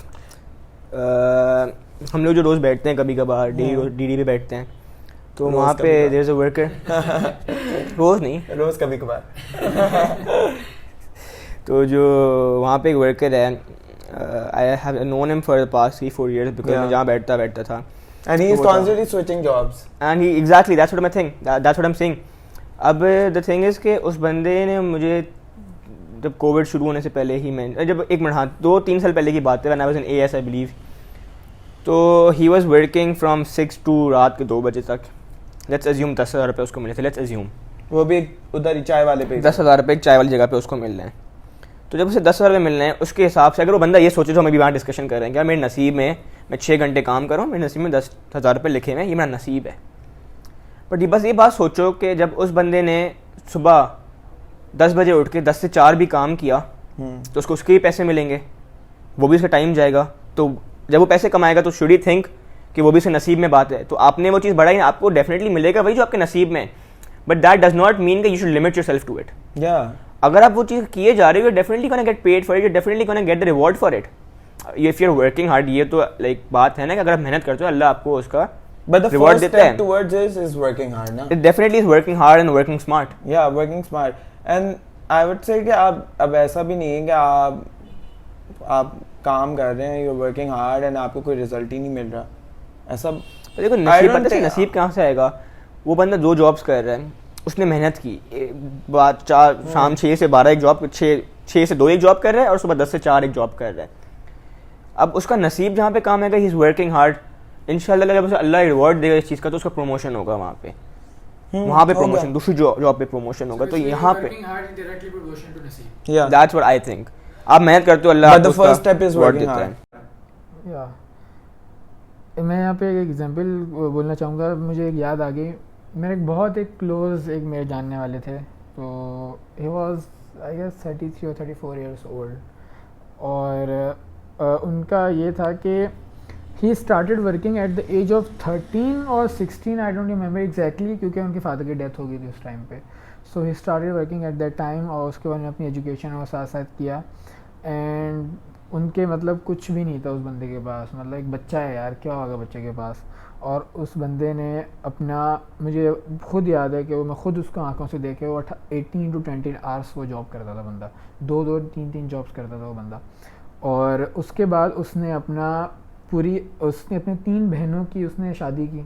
हम लोग जो रोज़ बैठते हैं कभी कभार डी पे बैठते हैं तो रोज़ वहाँ पे कभी-कभार। देयर इज अ वर्कर रोज़ नहीं रोज कभी कभार तो जो वहाँ पे एक वर्कर है I have known him for the past 3-4 years because मैं Yeah. जहाँ बैठता था एंड ही इज वो था। Constantly switching jobs and he exactly that's what I think that's what I am saying. अब द थिंग इज़ कि उस बंदे ने मुझे जब कोविड शुरू होने से पहले ही मैं जब एक मिनट हाँ 2-3 साल पहले की बात है when I was in AS I believe, तो he was working from 6 to रात के 2 बजे तक। लेट्स अज्यूम 10,000 रुपये उसको मिले थे, लेट्स अज्यूम वो भी उधर ही चाय वाले पे 10,000 रुपये चाय वाली जगह पे उसको मिल रहे हैं। तो जब उसे 10,000 रुपये मिल रहे हैं उसके हिसाब से अगर वो बंदा ये सोचे जो हम अभी वहाँ डिस्कशन कर रहे हैं कि यार मेरे नसीब में मैं 6 घंटे काम करूँ मेरे नसीब में 10,000 रुपये लिखे हुए हैं ये मेरा नसीब है, बट बस ये बात सोचो कि जब उस बंदे ने सुबह 10 बजे उठ के 10 से 4 भी काम किया तो उसको उसके ही पैसे मिलेंगे, वो भी उसका टाइम जाएगा, तो जब वो पैसे कमाएगा तो शुड ही थिंक कि वो भी उसके नसीब में बात है, तो आपने वो चीज़ बढ़ाई आपको डेफिनेटली मिलेगा वही जो आपके नसीब में, but that does not mean कि you should limit yourself to it. या अगर आप वो चीज़ किए जा रहे हो definitely gonna get paid for it, you definitely gonna get the reward for it if you are working hard. ये तो लाइक बात है ना कि अगर आप मेहनत करते हो अल्लाह आपको उसका बट द रिवॉर्ड फर्स्ट देता है। Step towards this is working hard ना। It definitely is working hard and working smart. या working smart and I would say कि आप अब ऐसा भी नहीं है कि आप काम कर रहे हैं you are working hard and आपको कोई रिजल्ट ही नहीं मिल रहा, ऐसा देखो नसीब पता है नसीब कहाँ से आएगा। वो बंदा 2 जॉब्स कर रहा है उसने मेहनत की बात 4 शाम 6 से 12 एक जॉब 6 से 2 एक जॉब कर रहा है और सुबह 10 से 4 एक जॉब कर रहा है। अब उसका नसीब जहाँ पे काम है, ही इज़ वर्किंग हार्ड, इंशाल्लाह जब उसे अल्लाह रिवॉर्ड देगा इस चीज़ का तो उसका प्रमोशन होगा वहाँ पे, वहाँ पे प्रमोशन, दूसरी जॉब पे प्रमोशन होगा। तो यहाँ पे दैट्स व्हाट आई थिंक, आप मेहनत करते हो, अल्लाह But the first step is reward working देता hard. है। या मैं यहाँ पे एक एग्जांपल बोलना चाहूँगा, मुझे एक याद आ गई। मेरे बहुत एक क्लोज एक मेरे जानने वाले थे, तो ही वाज आई गेस 33 और 34 इयर्स ओल्ड, और उनका ये था कि he started working at the age of 13 और 16, आई डोंट रिमेंबर एग्जैक्टली, क्योंकि उनके फादर की डेथ हो गई थी उस टाइम पे। So he started working at that time, और उसके बाद अपनी एजुकेशन और साथ साथ किया। एंड उनके मतलब कुछ भी नहीं था उस बंदे के पास, मतलब एक बच्चा है यार, क्या होगा बच्चे के पास। और उस बंदे ने अपना, मुझे खुद याद है कि वो मैं खुद उसको आंखों से देखे, वो 18 to 20 आवर्स वो जॉब करता था बंदा, 2-2 3-3 जॉब्स करता था वो बंदा। और उसके बाद उसने उसने अपने 3 बहनों की उसने शादी की,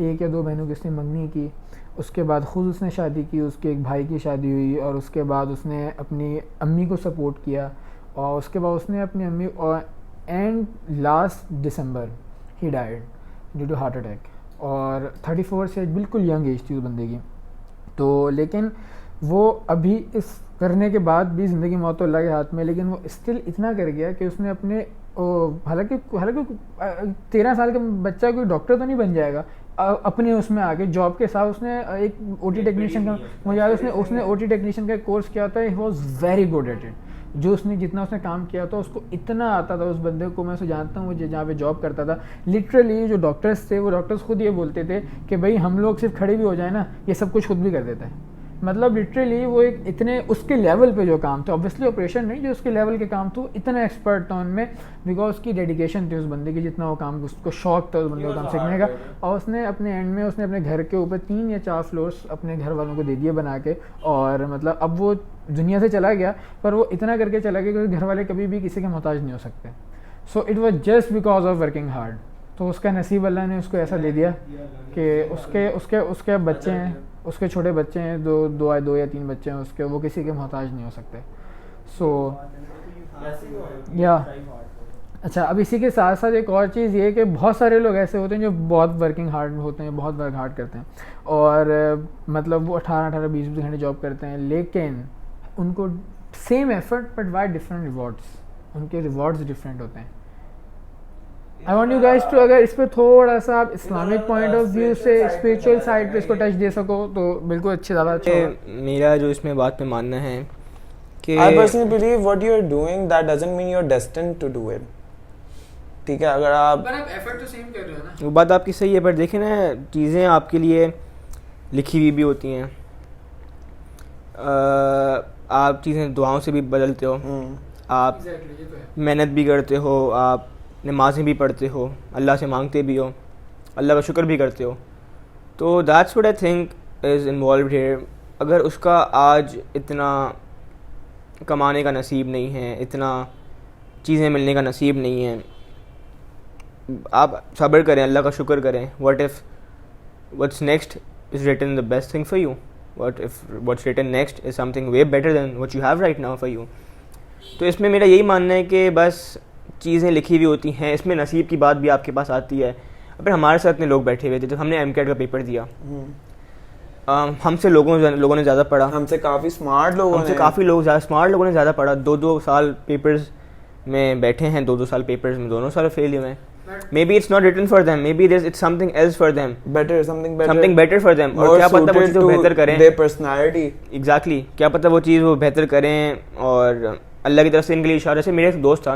1 या 2 बहनों की उसने मंगनी की, उसके बाद ख़ुद उसने शादी की, उसके एक भाई की शादी हुई, और उसके बाद उसने अपनी अम्मी को सपोर्ट किया, और उसके बाद उसने अपनी अम्मी, और and last December he died due to heart attack, और 34 से बिल्कुल यंग एज थी उस बंदे की। तो लेकिन वो अभी इस करने के बाद भी ज़िंदगी मौत तो अल्लाह के हाथ में, लेकिन वो स्टिल इतना कर गया कि उसने अपने, हालांकि 13 साल का बच्चा कोई डॉक्टर तो नहीं बन जाएगा, अपने उसमें आगे जॉब के साथ उसने एक ओटी टेक्नीशियन का, मुझे याद है उसने ओटी टेक्नीशियन का कोर्स किया था, he was very good at it. जो उसने जितना उसने काम किया था उसको इतना आता था उस बंदे को, मैं उसे जानता हूँ, वो जहाँ पे जॉब करता था, लिटरली जो डॉक्टर्स थे वो डॉक्टर्स खुद ये बोलते थे कि भाई हम लोग सिर्फ खड़े भी हो जाए ना, ये सब कुछ खुद भी कर देता है। मतलब लिटरली वो एक इतने उसके लेवल पे जो काम थे, ऑब्वियसली ऑपरेशन नहीं, जो उसके लेवल के काम थे इतना एक्सपर्ट था उनमें, बिकॉज उसकी डेडिकेशन थी उस बंदे की, जितना वो काम, उसको शौक था उस बंदे को काम सीखने का। और उसने अपने एंड में उसने अपने घर के ऊपर 3 या 4 फ्लोर्स अपने घर वालों को दे दिए बना के, और मतलब अब वो दुनिया से चला गया, पर वो इतना करके चला गया कि घर वाले कभी भी किसी के मोहताज नहीं हो सकते। So it was just because of working hard. तो उसका नसीब अल्लाह ने उसको ऐसा दे दिया कि उसके बच्चे हैं, उसके छोटे बच्चे हैं, 2 या 3 बच्चे हैं उसके, वो किसी के मोहताज नहीं हो सकते। सो या अच्छा, अब इसी के साथ साथ एक और चीज़ ये कि बहुत सारे लोग ऐसे होते हैं जो बहुत वर्किंग हार्ड होते हैं, बहुत वर्क हार्ड करते हैं, और मतलब वो 18-18 20 घंटे जॉब करते हैं, लेकिन उनको same effort but why different rewards, उनके रिवॉर्ड्स डिफरेंट होते हैं। I want you guys to, अगर इस पर थोड़ा सा आप इस्लामिक पॉइंट ऑफ व्यू से स्पिरिचुअल साइड पे इसको टच दे सको तो बिल्कुल ज़्यादा अच्छा होगा। मेरा जो इसमें बात पे मानना है कि I personally believe what you are doing that doesn't mean you're destined to do it. ठीक है, अगर आप एफर्ट तो सेम कर रहे हो ना, वो बात आपकी सही है, पर देखें ना, चीज़ें आपके लिए लिखी हुई भी होती हैं, आप चीज़ें दुआओं से भी बदलते हो, आप मेहनत भी करते हो, आप नमाज़ें भी पढ़ते हो, अल्लाह से मांगते भी हो, अल्लाह का शुक्र भी करते हो, तो that's what I think is involved here. अगर उसका आज इतना कमाने का नसीब नहीं है, इतना चीज़ें मिलने का नसीब नहीं है, आप सब्र करें, अल्लाह का शुक्र करें। What if what's next is written the best thing for you, what if what's written next is something way better than what you have right now for you. तो इसमें मेरा यही मानना है कि बस चीज़ें लिखी हुई होती हैं, इसमें नसीब की बात भी आपके पास आती है। फिर हमारे साथ इतने लोग बैठे हुए थे, जब हमने MCAT का पेपर दिया, हमसे लोगों ने ज़्यादा पढ़ा, हमसे काफ़ी स्मार्ट लोगों ने, काफ़ी लोग ज़्यादा स्मार्ट लोगों ने ज़्यादा पढ़ा, 2-2 साल पेपर्स में बैठे हैं, 2-2 साल पेपर्स में दोनों साल फेल हुए हैं। Maybe it's not written for them, maybe it's something else for them, something better for them, और क्या पता वो चीज़ वो बेहतर करें, their personality, exactly, क्या पता वो चीज़ वो बेहतर करें। और अल्लाह की तरफ से इनके लिए इशारा से। मेरा एक दोस्त था,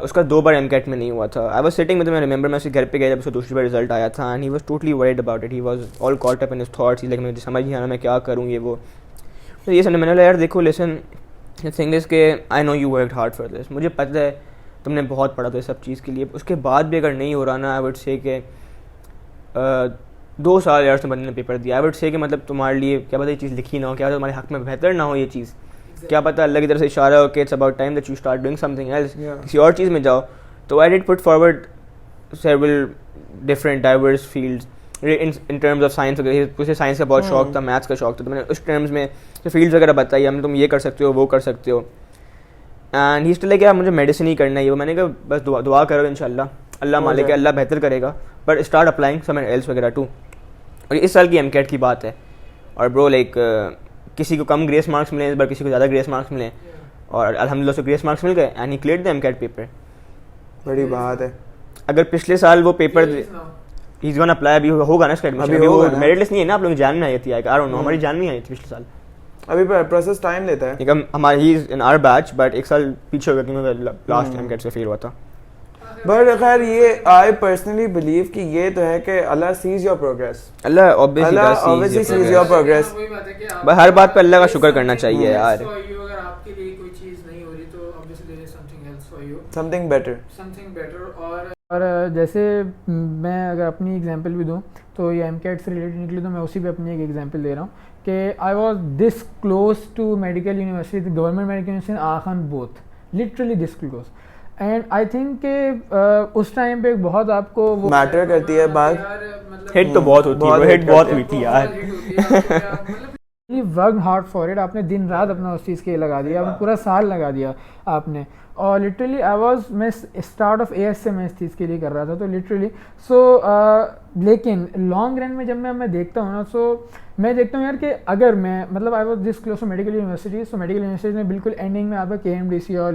उसका 2 बार MCAT में नहीं हुआ था। आई was sitting with him, I remember मैं उसके घर पे गया जब उसका दूसरी बार रिजल्ट आया था, and he was totally worried about it, he was all caught up in his thoughts, he like मुझे समझ नहीं आ रहा मैं क्या करूँ ये वो। तो ये समझ, मैंने बोला यार देखो लिसन, द थिंग इज़ के I know you worked hard for this, मुझे पता है तुमने बहुत पढ़ा था सब चीज़ के लिए, उसके बाद भी अगर नहीं हो रहा ना, आई वुड से कि 2 साल यार से बंदे ने पेपर दिया, आई वुड से कि मतलब तुम्हारे लिए क्या पता ये चीज़ लिखी ना हो, क्या पता तुम्हारे हक़ में बेहतर ना हो ये चीज़, क्या पता अल्लाह की तरफ से इशारा हो कि it's about time that you start doing something else, किसी और चीज़ में जाओ। तो I did put forward several different diverse fields in terms of science. मुझे साइंस का बहुत शौक था, मैथ्स का शौक था, तो मैंने उस टर्म्स में जो फील्ड्स वगैरह बताई, हम तुम ये कर सकते हो, वो कर सकते हो। एंड ही स्टिल लाइक यार मुझे मेडिसिन ही करना है वो. मैंने कहा बस दुआ करो इंशाल्लाह, अल्लाह मालिक है, अल्लाह बेहतर करेगा, but start applying somewhere else वगैरह टू. और इस साल की एमकेट की बात है और ब्रो लाइक किसी को कम ग्रेस मार्क्स मिले इस बार, किसी को ज़्यादा ग्रेस मार्क्स मिले और अल्हम्दुलिल्लाह से ग्रेस मार्क्स मिल गए and he cleared the AMCAT paper. बड़ी बात है. अगर पिछले साल वो paper he is gonna apply, अभी होगा ना इसका एडमिशन, अभी वो मेरिट लिस्ट नहीं है ना, आप लोग जान में आई थी, आई डोंट नो, हमारी जान में आई थी पिछले साल. अभी प्रोसेस टाइम लेता है. एक हमारी ही इन आवर बैच, बट एक साल पीछे हो गया क्योंकि लास्ट एमकेट से फेल हुआ था. बट खैर ये आई पर्सनली बिलीव कि ये तो है कि Allah sees your progress. Allah obviously sees your progress. वही बात है कि आप बस हर बात पे अल्लाह का शुक्र करना चाहिए यार. अगर आपके लिए कोई चीज नहीं हो रही तो obviously there is something else for you, something better. Something better. और जैसे मैं अगर अपनी एग्जांपल भी दूं तो ये एमकेट से रिलेटेड निकली तो मैं उसी पे अपनी एक एग्जांपल दे रहा हूँ कि I was this close to medical university, government medical university Aga Khan both, literally this close. And I think कि उस टाइम पे बहुत आपको वो मैटर करती है बात. हिट तो बहुत होती है, हिट बहुत हुई थी यार. वर्क हार्ड फॉर इट, आपने दिन रात अपना उस चीज़ के लिए लगा दिया, आपने पूरा साल लगा दिया आपने. और लिटरली मैं स्टार्ट ऑफ एएस से मैं इस चीज़ के लिए कर रहा था, तो लिटरली लेकिन लॉन्ग रन में जब मैं देखता हूँ ना, सो मैं देखता हूँ यार कि अगर मैं मतलब I was this close to medical university, so medical university में बिल्कुल एंडिंग में आपका KMDC और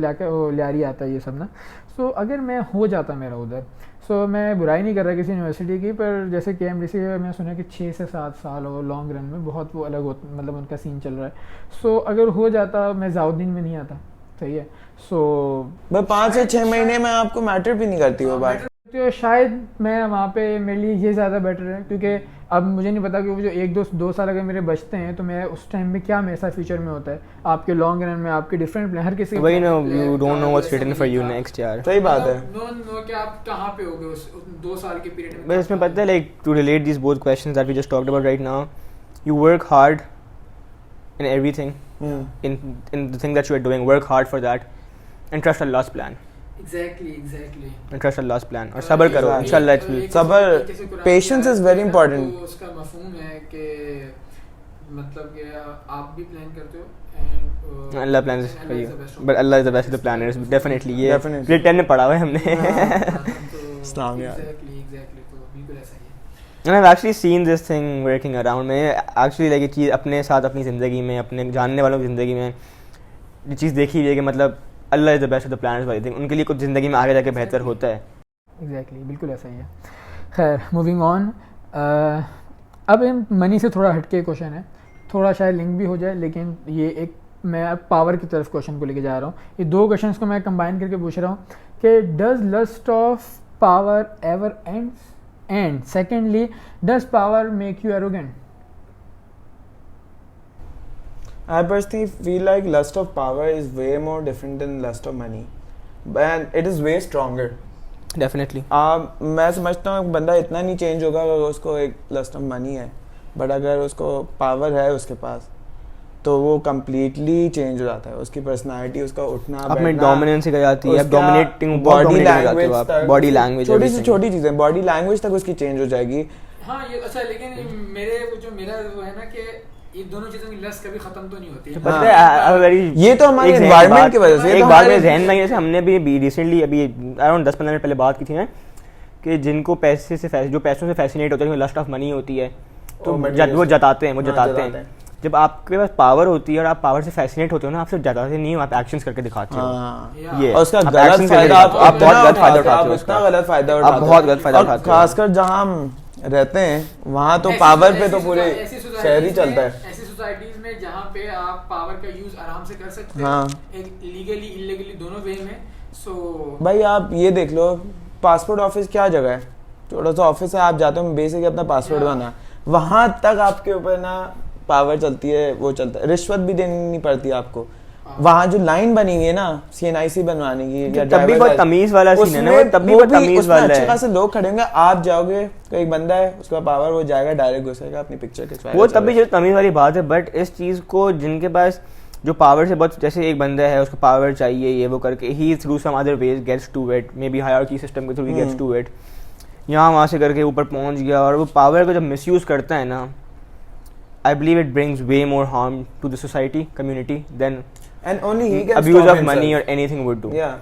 लियारी आता है ये सब ना. सो अगर मैं हो जाता मेरा उधर, सो मैं बुराई नहीं कर रहा किसी यूनिवर्सिटी की, पर जैसे KMDC मैं सुना कि 6 से 7 साल हो लॉन्ग रन में, बहुत वो अलग होता, मतलब उनका सीन चल रहा है. सो अगर हो जाता मैं जाउद्दीन में नहीं आता, सही है. सो 5 से 6 महीने में आपको मैटर भी नहीं करती वो बात. तो शायद मैं वहाँ पे मेरे लिए ये ज़्यादा बेटर है, क्योंकि अब मुझे नहीं पता कि वो जो 1-2 साल अगर मेरे बचते हैं तो मैं उस टाइम में क्या मेरे साथ फ्यूचर में होता है. आपके लॉन्ग रन में आपके डिफरेंट प्लान, हर किसी के वही know, you don't know what's written for you next यार. सही बात है. नो कि आप कहाँ पे होगे उस 2 साल के पीरियड में. बस इसमें पता है like to relate this both questions that we just talked about right now, you work hard in everything, in the thing that you are doing, work hard for that and trust Allah's plan. Exactly. And trust Allah's plan. और सब्र करो इंशाल्लाह. It's will सब्र, patience is very important. तो उसका मफहूम है कि मतलब कि आप भी प्लान करते हो and Allah plan for you, but Allah is the best of the planners. Definitely ये Definitely. ग्रेड 10 में पढ़ा हुआ है हमने. इस्लाम यार. Exactly, तो बिल्कुल ऐसा ही है. And I've actually seen this thing working around. मैं actually like ये चीज़ अपने साथ अपनी ज़िंदगी में, अपने जानने वालों की ज़िंदगी में ये चीज़ देखी हुई है कि मतलब Allah is the best of the planners वाली थिंग. उनके लिए कुछ ज़िंदगी में आगे जाके बेहतर होता है. एग्जैक्टली बिल्कुल ऐसा ही है. खैर मूविंग ऑन. अब इन मनी से थोड़ा हटके क्वेश्चन है, थोड़ा शायद लिंक भी हो जाए, लेकिन ये एक मैं अब पावर की तरफ क्वेश्चन को लेके जा रहा हूँ. ये 2 क्वेश्चंस को मैं कंबाइन करके पूछ रहा हूँ कि does lust of power ever ends, and secondly does power make you arrogant? I personally feel like lust of power is way more different than lust of money, and it is way stronger. Definitely. मैं समझता हूँ बंदा इतना नहीं change होगा अगर उसको एक लस्ट ऑफ मनी है, बट अगर उसको पावर है उसके पास तो वो कम्प्लीटली चेंज हो जाता है. उसकी पर्सनालिटी, उसका उठना अपने डोमिनेंस से जाती है, dominating body language, body language, छोटी से छोटी चीजें, बॉडी लैंग्वेज तक उसकी चेंज हो जाएगी. हाँ ये अच्छा, लेकिन मेरा वो है ना कि ये दोनों चीजों की लस्ट कभी खत्म तो नहीं होती है. पता है ये तो हमारे एनवायरनमेंट की वजह से. एक बात मेरे जहन में जैसे हमने भी रिसेंटली अभी अराउंड 10-15 मिनट पहले बात की थी ना कि जिनको पैसे से जो पैसों से फैसिनेट होते हैं, लस्ट ऑफ मनी होती है, तो वो जताते हैं. जब आपके पास पावर होती है और आप पावर से फैसिनेट होते हो ना, आप सिर्फ जताते नहीं हो, आप एक्शंस करके दिखाते हो. ये और उसका आप गलत actions फायदा करके आप बहुत गलत फायदा उठाते हो. उसका गलत फायदा उठाते आप बहुत गलत फायदा उठाते हो. खासकर जहाँ हम रहते हैं वहाँ तो पावर पे तो पूरे शहर ही चलता है. ऐसी सोसाइटीज में जहाँ पे आप पावर का यूज आराम से कर सकते हाँ. हैं, लीगली इलीगली दोनों वे में. सो भाई आप ये देख लो, पासपोर्ट ऑफिस क्या जगह है, छोटा सा ऑफिस है, आप जाते हो बेसिक अपना पासपोर्ट बना, वहां तक आपके ऊपर ना पावर चलती है, वो चलता है. रिश्वत भी देनी नहीं पड़ती आपको. वहाँ जो लाइन बनी हुई है ना CNIC बनवाने की, या तब भी बहुत तमीज वाला सीन है ना, तब भी बहुत तमीज वाला है. अच्छे खासे लोग खड़े होंगे, आप जाओगे तो एक बंदा है, उसका पावर वो जाएगा डायरेक्ट घुसेगा, अपनी पिक्चर खिंचवाएगा. वो तब भी जो तमीज वाली बात है, बट इस चीज को जिनके पास जो पावर से बहुत, जैसे एक बंदा है उसको पावर चाहिए ये वो करके, he through some other ways gets to it, maybe hierarchy system के through he gets to it, यहाँ वहाँ से करके ऊपर पहुँच गया. और वो पावर को जब मिसयूज करता है ना, I believe it brings way more harm to the society, community than and only he can abuse stop of money or himself. anything would do. Yeah.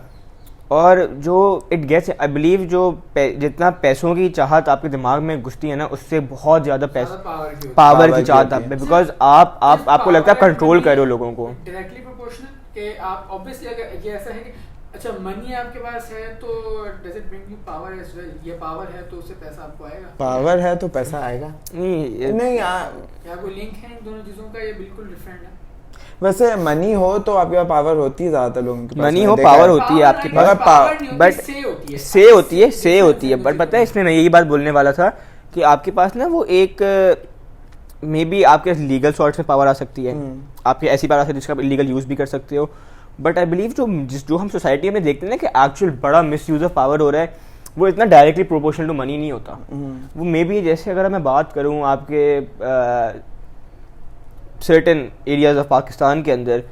और जो इट गेट्स आई बिलीव जो जितना पैसों की चाहत आपके दिमाग में घुसती है ना, उससे बहुत ज़्यादा पावर पावर Power की की चाहत होती आप है। में, बिकॉज आपको लगता है कंट्रोल कर रहे हो लोगों को। डायरेक्टली प्रोपोर्शनल कि आप ऑब्वियसली अगर ये ऐसा है कि अच्छा मनी आपके पास है तो does it bring you power as well, ये पावर है तो उससे पैसा आपको आएगा, पावर है तो पैसा आएगा। नहीं क्या कोई लिंक है इन दोनों चीज़ों का? ये बिल्कुल डिफरेंट है। वैसे मनी हो तो आपके पास पावर होती है ज्यादातर लोगों के पास। मनी मैंने हो देखा पावर है। होती है आपके मगर पास, बट से होती है बट पता है इसमें मैं यही बात बोलने वाला था कि आपके पास ना वो एक मे बी आपके लीगल सॉर्ट्स में पावर आ सकती है, आपके ऐसी पावर आ सकती है जिसका इलीगल यूज भी कर सकते हो, बट आई बिलीव जो हम सोसाइटी में देखते हैं ना कि एक्चुअल बड़ा मिस यूज ऑफ पावर हो रहा है, वो इतना डायरेक्टली प्रोपोर्शनल टू मनी नहीं होता। वो मे बी जैसे अगर मैं बात करूँ आपके सर्टेन एरियाज ऑफ पाकिस्तान के अंदर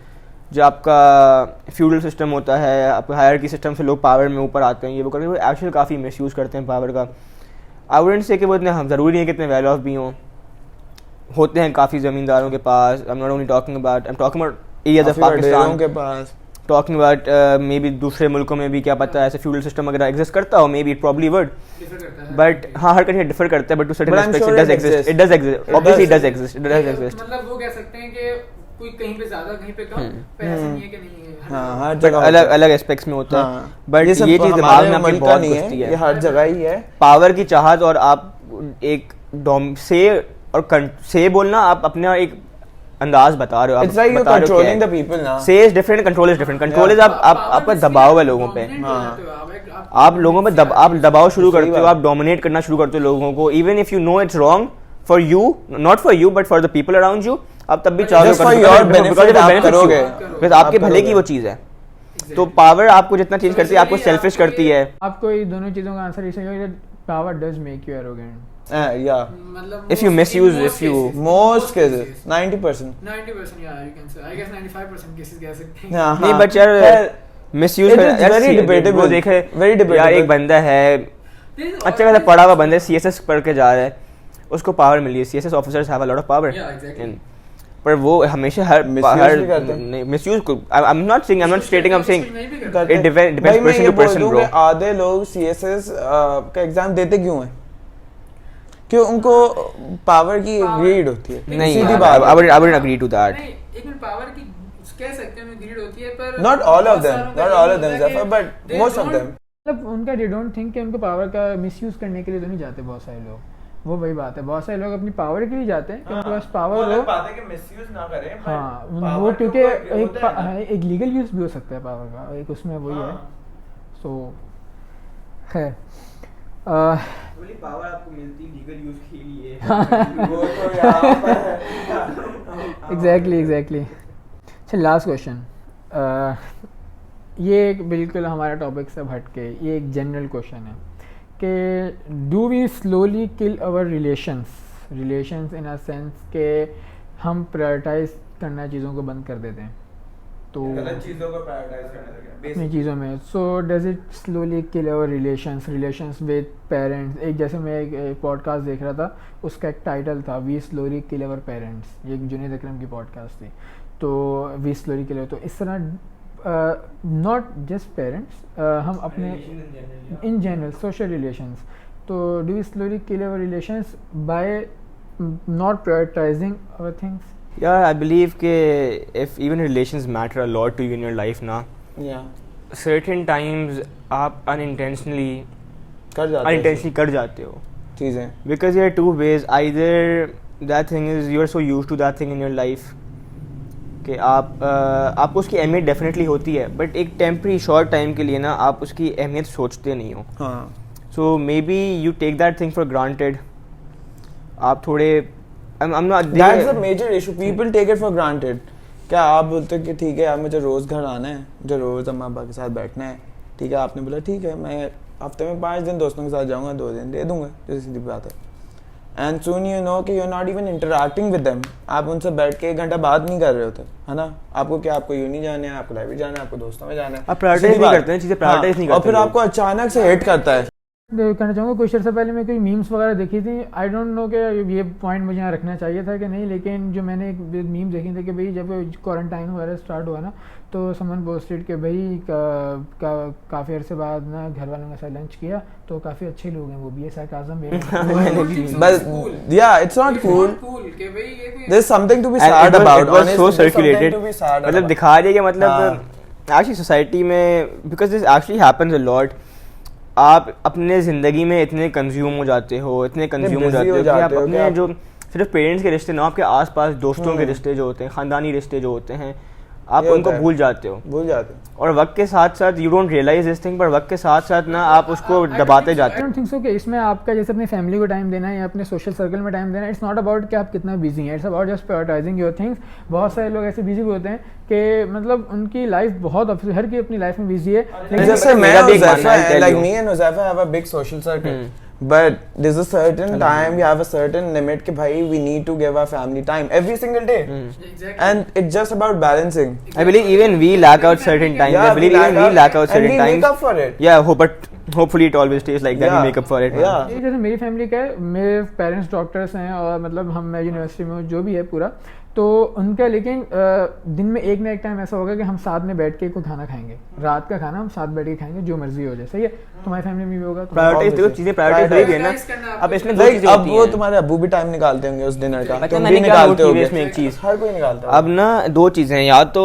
जो आपका फ्यूडल सिस्टम होता है, आपका हायरार्की सिस्टम से लोग पावर में ऊपर आते हैं, ये वो करते हैं, वो एक्चुअली काफ़ी मिसयूज़ करते हैं पावर का। आई वुडंट से कि वो इतने ज़रूरी नहीं है कि इतने वेल ऑफ भी हों, होते हैं काफ़ी ज़मींदारों के पास। I am not only talking about areas of Pakistan के पास, टॉकिंग अबाउट मे बी दूसरे मुल्कों में भी क्या पता है ऐसे फ्यूडल सिस्टम अगर एग्जिस्ट करता हो, maybe it probably would, but हाँ हर कंट्री डिफर करता है, but to certain aspects it does exist obviously it does exist मतलब वो कह सकते हैं कि कोई कहीं पे ज्यादा कहीं पे कम, पे ऐसा नहीं है कि नहीं है, हाँ हर जगह अलग अलग एस्पेक्ट्स में होता है, बट ये चीज़ दिमाग में आपके बहुत घुसती है। ये हर जगह ही है पावर की चाहत, और आप एक से बोलना आप अपना एक अंदाज बता रहे हो, It's like you're controlling the people now. से is different, control is different. Control is आपका दबाव है लोगों पे, आप लोगों पे आप दबाव शुरू करते हो, आप डोमिनेट करना शुरू करते हो लोगों को, even if you know it's wrong for you, not for you but for the people around you, आप तब भी चाहोगे बिकॉज़ आपके भले की वो चीज़ है। तो पावर आपको जितना चीज करती है, आपको सेल्फिश करती है। आपको ये दोनों चीज़ों का आंसर इसे है, power does make you arrogant. yeah, मतलब If you misuse, if you most cases 90%. 90% yeah, you can say, I guess 95% cases कह सकते हैं। हाँ, नहीं हाँ. बट यार Well, misuse it is very debatable. वो देखे Very debatable. यार एक बंदा है अच्छा खासा पढ़ा हुआ बंदा है, सीएसएस पढ़ के जा रहा है, उसको पावर मिली है, CSS officers have a lot of power, Yeah, exactly. पर वो हमेशा हर Misuse भी करते हैं। नहीं मिसयूज को आई am not saying, I am not स्टेटिंग, I am saying नहीं भी करते। करते it depends भाई, मैं person ये to person, बोल दूं bro. कि आधे लोग सीएसएस का एग्जाम देते क्यों हैं? क्यों? उनको पावर की ग्रीड होती है। नहीं सीधी यार, बात I wouldn't agree to that. नहीं, एक मिनट, पावर की कह सकते हैं ग्रीड होती है, पर Not all of बहुत them, सारों का not ये all of होता them, है Zafar, कि but they most of don't- them. मतलब उनका दे डोंट थिंक कि उनको पावर का मिसयूज करने के लिए तो नहीं जाते बहुत सारे लोग, वो वही बात है, बहुत सारे लोग अपनी पावर के लिए जाते हैं कि उनके पास पावर हो। बात है कि मिसयूज ना करें, हाँ वो क्योंकि एक लीगल यूज भी हो सकता है पावर का, एक उसमें वही है। सो है पावर आपको मिलती लीगल यूज के लिए। वो तो यहाँ पर एग्जैक्टली। अच्छा लास्ट क्वेश्चन, ये एक बिल्कुल हमारा टॉपिक से हट के ये एक जनरल क्वेश्चन है कि do we slowly kill our relations in a sense के हम प्रायोरिटाइज करना चीज़ों को बंद कर देते हैं, तो गलत चीजों को प्रायोरिटाइज करने लगे अपनी चीज़ों में। So does it slowly kill our relations with parents. एक जैसे मैं एक पॉडकास्ट देख रहा था, उसका एक टाइटल था we slowly kill our parents, ये एक जुनेद अकरम की पॉडकास्ट थी, तो वी स्लोली किल, तो इस तरह नॉट जस्ट पेरेंट्स, हम अपने इन जनरल सोशल रिलेशंस, तो do we slowly kill our relations by not prioritising our things. Yeah, I believe कि if even relations matter a lot to you in your life ना, या certain times आप unintentionally कर जाते हो, चीजें। because there are two ways, either that thing is you are so used to that thing in your life कि आपको उसकी अहमियत डेफिनेटली होती है, बट एक टेम्परी शॉर्ट टाइम के लिए ना आप उसकी अहमियत सोचते नहीं हो, हाँ so maybe you take that thing for granted. आप थोड़े I'm not That's a major issue. People take it for granted. क्या आप बोलते हो कि ठीक है यार मुझे रोज़ घर आना है, मुझे रोज़ अम्मा अब्बा के साथ बैठना है, ठीक है आपने बोला ठीक है मैं हफ्ते में 5 दिन दोस्तों के साथ जाऊँगा, 2 दिन दे दूँगा, जैसे सीधी बात है। एंड सून यू नो कि you are not even interacting with them, आप उनसे बैठ के 1 घंटा बात नहीं कर रहे होते, है ना? आपको क्या, आपको यूनी जाना है, आपको लाइब्रेरी जाना है, आपको दोस्तों में जाना है, आप प्रायोरिटाइज नहीं करते हैं चीज़ें, प्रायोरिटाइज नहीं करते और फिर आपको अचानक से हिट करता है कहना चाहूँगा कुछ अर्सा पहले मैं कोई मीम्स वगैरह देखी थी, आई डोंट नो कि ये पॉइंट मुझे यहाँ रखना चाहिए था कि नहीं, लेकिन जो मैंने एक मीम देखी थी कि भाई जब क्वारंटाइन वगैरह स्टार्ट हुआ ना तो समन पोस्टेड के भाई काफ़ी अरसे बाद ना घर वालों के साथ लंच किया तो काफ़ी अच्छे लोग हैं वो भी, ये sarcasm मेरे But yeah, it's not cool. कि भाई ये कोई There's something to be And sad it was- about. it was Honestly, so there's something circulated. to be sad मतलब about. दिखा रही है कि मतलब हाँ। एक्चुअली सोसाइटी में because this actually happens a lot, आप अपने ज़िंदगी में इतने कंज्यूम हो जाते हो, इतने कंज्यूम हो busy जाते हो हो कि जाते आप हो कि अपने आप- जो सिर्फ पेरेंट्स के रिश्ते ना, आपके आसपास दोस्तों के रिश्ते जो होते हैं, ख़ानदानी रिश्ते जो होते हैं, आप ये उनको होता है। भूल जाते हो। भूल जाते हैं। और वक्त के साथ साथ you don't realise this thing, पर वक्त के साथ साथ ना आप उसको दबाते जाते आई हो। डोंट थिंक सो कि इसमें आपका जैसे अपनी फैमिली को टाइम देना है या अपने सोशल सर्कल में टाइम देना है, इट्स नॉट अबाउट कि आप कितना बिजी हैं, it's about just prioritising your things. बहुत सारे लोग ऐसे बिजी होते हैं कि मतलब उनकी लाइफ बहुत हर की अपनी लाइफ में बिजी है, लेकिन जैसे मैं मेरा भी एक और मानना है, Zephyr, tell like you. me and Uzaifa have a big social circle. But there's a certain time, we have a certain limit कि भाई we need to give our family time every single day. exactly. And it's just about balancing. I believe even we lack out certain times. I believe even we lack out certain and we times. make up for it. Yeah, but hopefully it always stays like that. Yeah. We make up for it. Yeah. ये जैसे मेरी family का है, मेरे parents doctors हैं और मतलब हम मैं यूनिवर्सिटी में हूँ, जो भी है पूरा, तो उनका लेकिन दिन में एक ना एक टाइम ऐसा होगा कि हम साथ में बैठ के कोई खाना खाएंगे, रात का खाना हम साथ बैठ के खाएंगे, जो मर्जी हो जाए, सही है। तुम्हारी फैमिली में भी होगा प्रायोरिटीज देखो, चीजें प्रायोरिटीज Prioritize. होगी ना। Prioritize करना अब इसमें दो Like, चीजें अब होती वो हैं। तुम्हारे अब्बू भी टाइम निकालते होंगे उस डिनर का, अच्छा, तुम मैंने भी क्या निकालते note की होगे। इसमें एक चीज, हर कोई निकालता अब ना दो चीजें हैं, या तो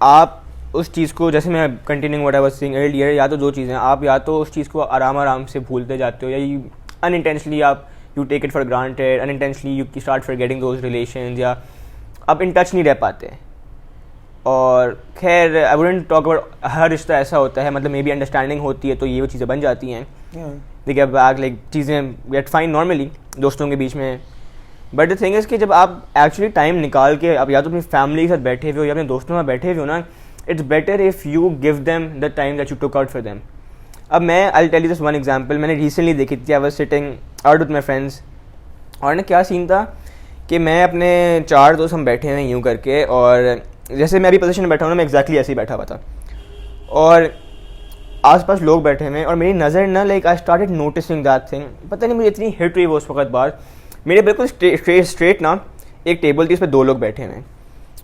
आप उस चीज़ को, जैसे मैं continuing what I was saying earlier, या तो दो चीज़ें, आप या तो उस चीज़ को आराम आराम से भूलते जाते हो, या यू अनइंटेंशनली आप you take it for granted, unintentionally you start forgetting those relations, या आप इन टच नहीं रह पाते। और खैर आई वुडंट टॉक अबाउट हर रिश्ता ऐसा होता है, मतलब मे बी अंडरस्टैंडिंग होती है तो ये वो चीज़ें बन जाती हैं, देखिए बैक लाइक चीज़ें गेट फाइन नॉर्मली दोस्तों के बीच में। बट द थिंग इज़ कि जब आप एक्चुअली टाइम निकाल के आप या तो अपनी फैमिली के साथ बैठे हुए हो या अपने दोस्तों में बैठे हुए हो ना, it's better if you give them the time that you took out for them. अब मैं I tell you this one example, मैंने रिसेंटली देखी थी, I was sitting out with my friends, और ना क्या सीन था कि मैं अपने चार दोस्त हम बैठे हैं यूँ करके, और जैसे मैं अभी पोजीशन में बैठा हूँ ना, मैं एग्जैक्टली ऐसे ही बैठा हुआ था, और आसपास लोग बैठे हुए हैं, और मेरी नज़र ना like I started noticing that thing, पता नहीं मुझे इतनी हिट हुई वो उस वक्त बाद, मेरे बिल्कुल स्ट्रेट ना एक टेबल थी, उस पर दो लोग बैठे हुए हैं,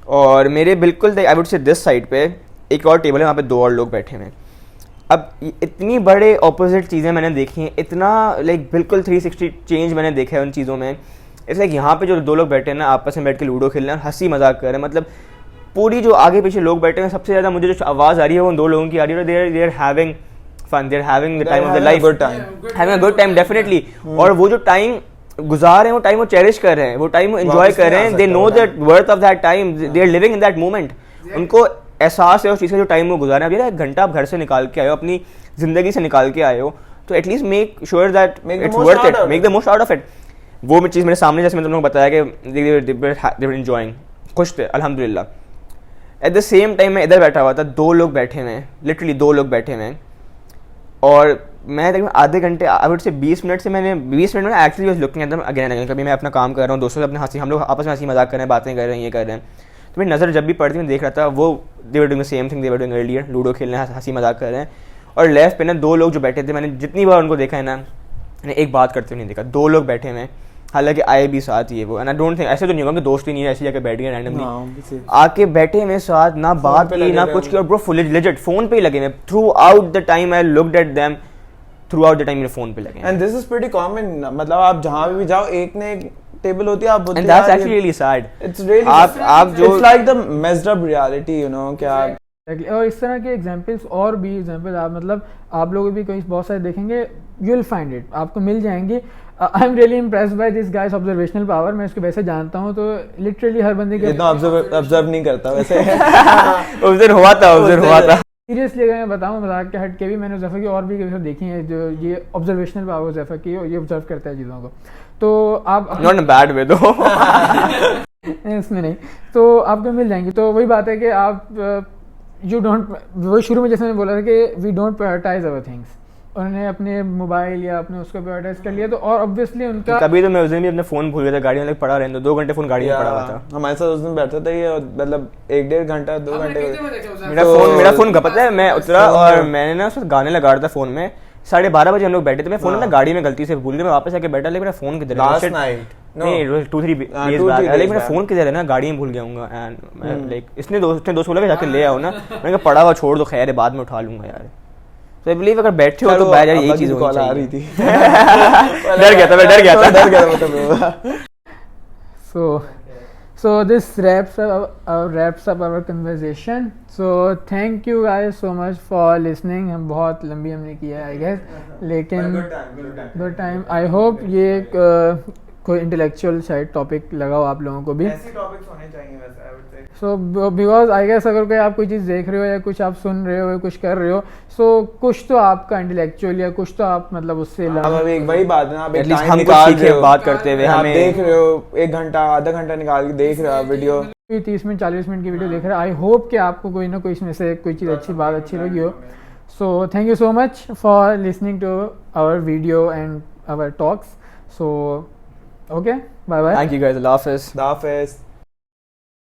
और मेरे बिल्कुल आई वुड से दिस साइड पे एक और टेबल है, वहाँ पे दो और लोग बैठे हुए हैं। अब इतनी बड़े ऑपोजिट चीज़ें मैंने देखी हैं, इतना लाइक बिल्कुल 360 चेंज मैंने देखा है उन चीज़ों में। इट्स लाइक यहाँ पे जो दो लोग बैठे हैं ना, आपस में बैठ के लूडो खेल रहे हैं, हंसी मजाक कर रहे हैं, मतलब पूरी जो आगे पीछे लोग बैठे हैं, सबसे ज़्यादा मुझे जो आवाज़ आ रही है वो उन दो लोगों की आ रही है, they are having fun, they are having the time of the life, having a good time definitely. और वो जो टाइम गुजार रहे हैं, वो टाइम वो चेरिश कर रहे हैं, वो टाइम वो एंजॉय कर रहे हैं, they know the worth of that time, they are living in that moment, उनको एहसास है उस चीज़ का जो टाइम वो गुजारे। अब ये एक घंटा आप घर से निकाल के आए हो, अपनी ज़िंदगी से निकाल के आए हो, तो at least make sure that it's worth it, make the most out of it. वो चीज़ मेरे सामने, जैसे मैंने तुम लोगों को बताया कि दे वर एंजॉइंग, खुश थे अल्हम्दुलिल्लाह। एट द सेम टाइम मैं इधर बैठा हुआ था, दो लोग बैठे हुए हैं, लिटरली दो लोग बैठे हुए हैं, और मैं तकरीबन आधे घंटे आई वुड से 20 मिनट से मैंने 20 मिनट में actually was looking at them again and again. कभी मैं अपना काम कर रहा हूँ, दोस्तों से अपने हंसी, हम लोग आपस में हंसी मजाक कर रहे हैं, बातें कर रहे हैं, ये कर रहे हैं, तो मेरी नज़र जब भी पड़ती मैं देख रहा था वो they were doing the same thing they were doing earlier, ludo खेल रहे हैं, हंसी मजाक कर रहे हैं। और लेफ्ट पे ना दो लोग जो बैठे थे, मैंने जितनी बार उनको देखा है ना, मैंने एक बात करते हुए नहीं देखा, दो लोग बैठे हुए हैं, हालांकि आए भी साथ ये वो, एंड आई डोंट थिंक ऐसे तो नहीं होगा कि दोस्त ही नहीं है, ऐसे जाके बैठ गए रैंडमली, आके बैठे हुए साथ, ना बात की ना कुछ की, और ब्रो फुल लेजिट फोन पे ही लगे हुए through out the time. I looked at them through out the time, मेरे फोन पे लगे। And this is pretty common, मतलब आप जहाँ भी जाओ एक ने एक टेबल होती है, आप बोलते and that's actually really sad. It's really आप जो it's like the messed up reality, you know, क्या। और इस तरह के एग्जांपल्स और भी एग्जांपल आप मतलब आप लोग भी कहीं बहुत सारे देखेंगे, यू विल फाइंड इट, आपको मिल जाएंगी। I am really impressed by this guys observational power, मैं इसको वैसे जानता हूँ, तो लिटरली हर बंदे के इतना ऑब्जर्व नहीं करता वैसे। उधर हुआ था सीरियसली अगर मैं बताऊँ मजाक के हट के भी, मैंने ज़फ़र की और भी देखी हैं जो ये ऑब्जर्वेशनल पावर ज़फ़र की, और ये ऑब्जर्व करता है चीज़ों को, तो आप नॉट इन बैड वे दो इसमें नहीं, तो आपको मिल जाएंगी। तो वही बात है कि आप यू डोंट, वही शुरू में जैसे मैंने बोला था कि we don't prioritise our things, उन्होंने अपने मोबाइल या अपने उसको प्रायोरिटाइज कर लिया, तो और ऑब्वियसली उनका कभी तो मैं उस दिन भी अपने फोन भूल गया था, गाड़ी में पड़ा रहने, 2 घंटे फोन गाड़ी में पड़ा हुआ था। हमारे साथ उस दिन बैठा था ये, मतलब 1-1.5 घंटा 2 घंटे मेरा फोन पता है, मैं उतरा और मैंने ना उस गाने लगा रहा था फोन में, 12:30 बजे हम लोग बैठे थे, मैं फ़ोन हाँ। ना गाड़ी में गलती से भूल गया, मैं वापस आके बैठा, लेकिन मेरा फ़ोन किधर है? Last Shit. नाइट नहीं 2-3 डेज बाद, लेकिन मेरा फ़ोन किधर है ना, गाड़ी में भूल गया हूँ एंड मैं लाइक उसने दोस्त बोला कि जाके ले आओ ना, मैंने कहा पड़ा हुआ छोड़ दो, खैर है बाद में उठा लूँगा यार। तो आई बिलीव अगर बैठे हो तो बाहर यार यही चीज़ होनी कॉल आ रही चाहिए। थी डर गया था मैं, डर गया था। डर गया था मतलब So this wraps up our conversation. So thank you guys so much for listening. हम बहुत लंबी हमने किया है I guess, लेकिन good time. I hope ये एक कोई इंटेलेक्चुअल शायद टॉपिक लगा हो आप लोगों को भी. ऐसे टॉपिक्स होने चाहिए वैसे आई वुड से. सो बिकॉज आई गेस अगर कोई आप कोई चीज़ देख रहे हो या कुछ आप सुन रहे हो या कुछ कर रहे हो, सो कुछ तो आपका इंटेलेक्चुअल या कुछ तो आप मतलब उससे अब अभी एक वही बात है ना, आप एक At least टाइम हम कुछ निकाल सीखे रहे हो, बात करते हुए, आप हमें देख रहे हो 1 घंटा आधा घंटा निकाल के देख रहे हो आप वीडियो. 30 मिनट 40 मिनट की वीडियो देख रहे हैं. आई होप कि आपको कोई ना कोई इसमें से कोई चीज़ अच्छी बात अच्छी लगी हो. So thank you so much for listening to our video and our talks. So okay, bye bye. Thank you guys, अल्लाह हाफिज़। दाफिज.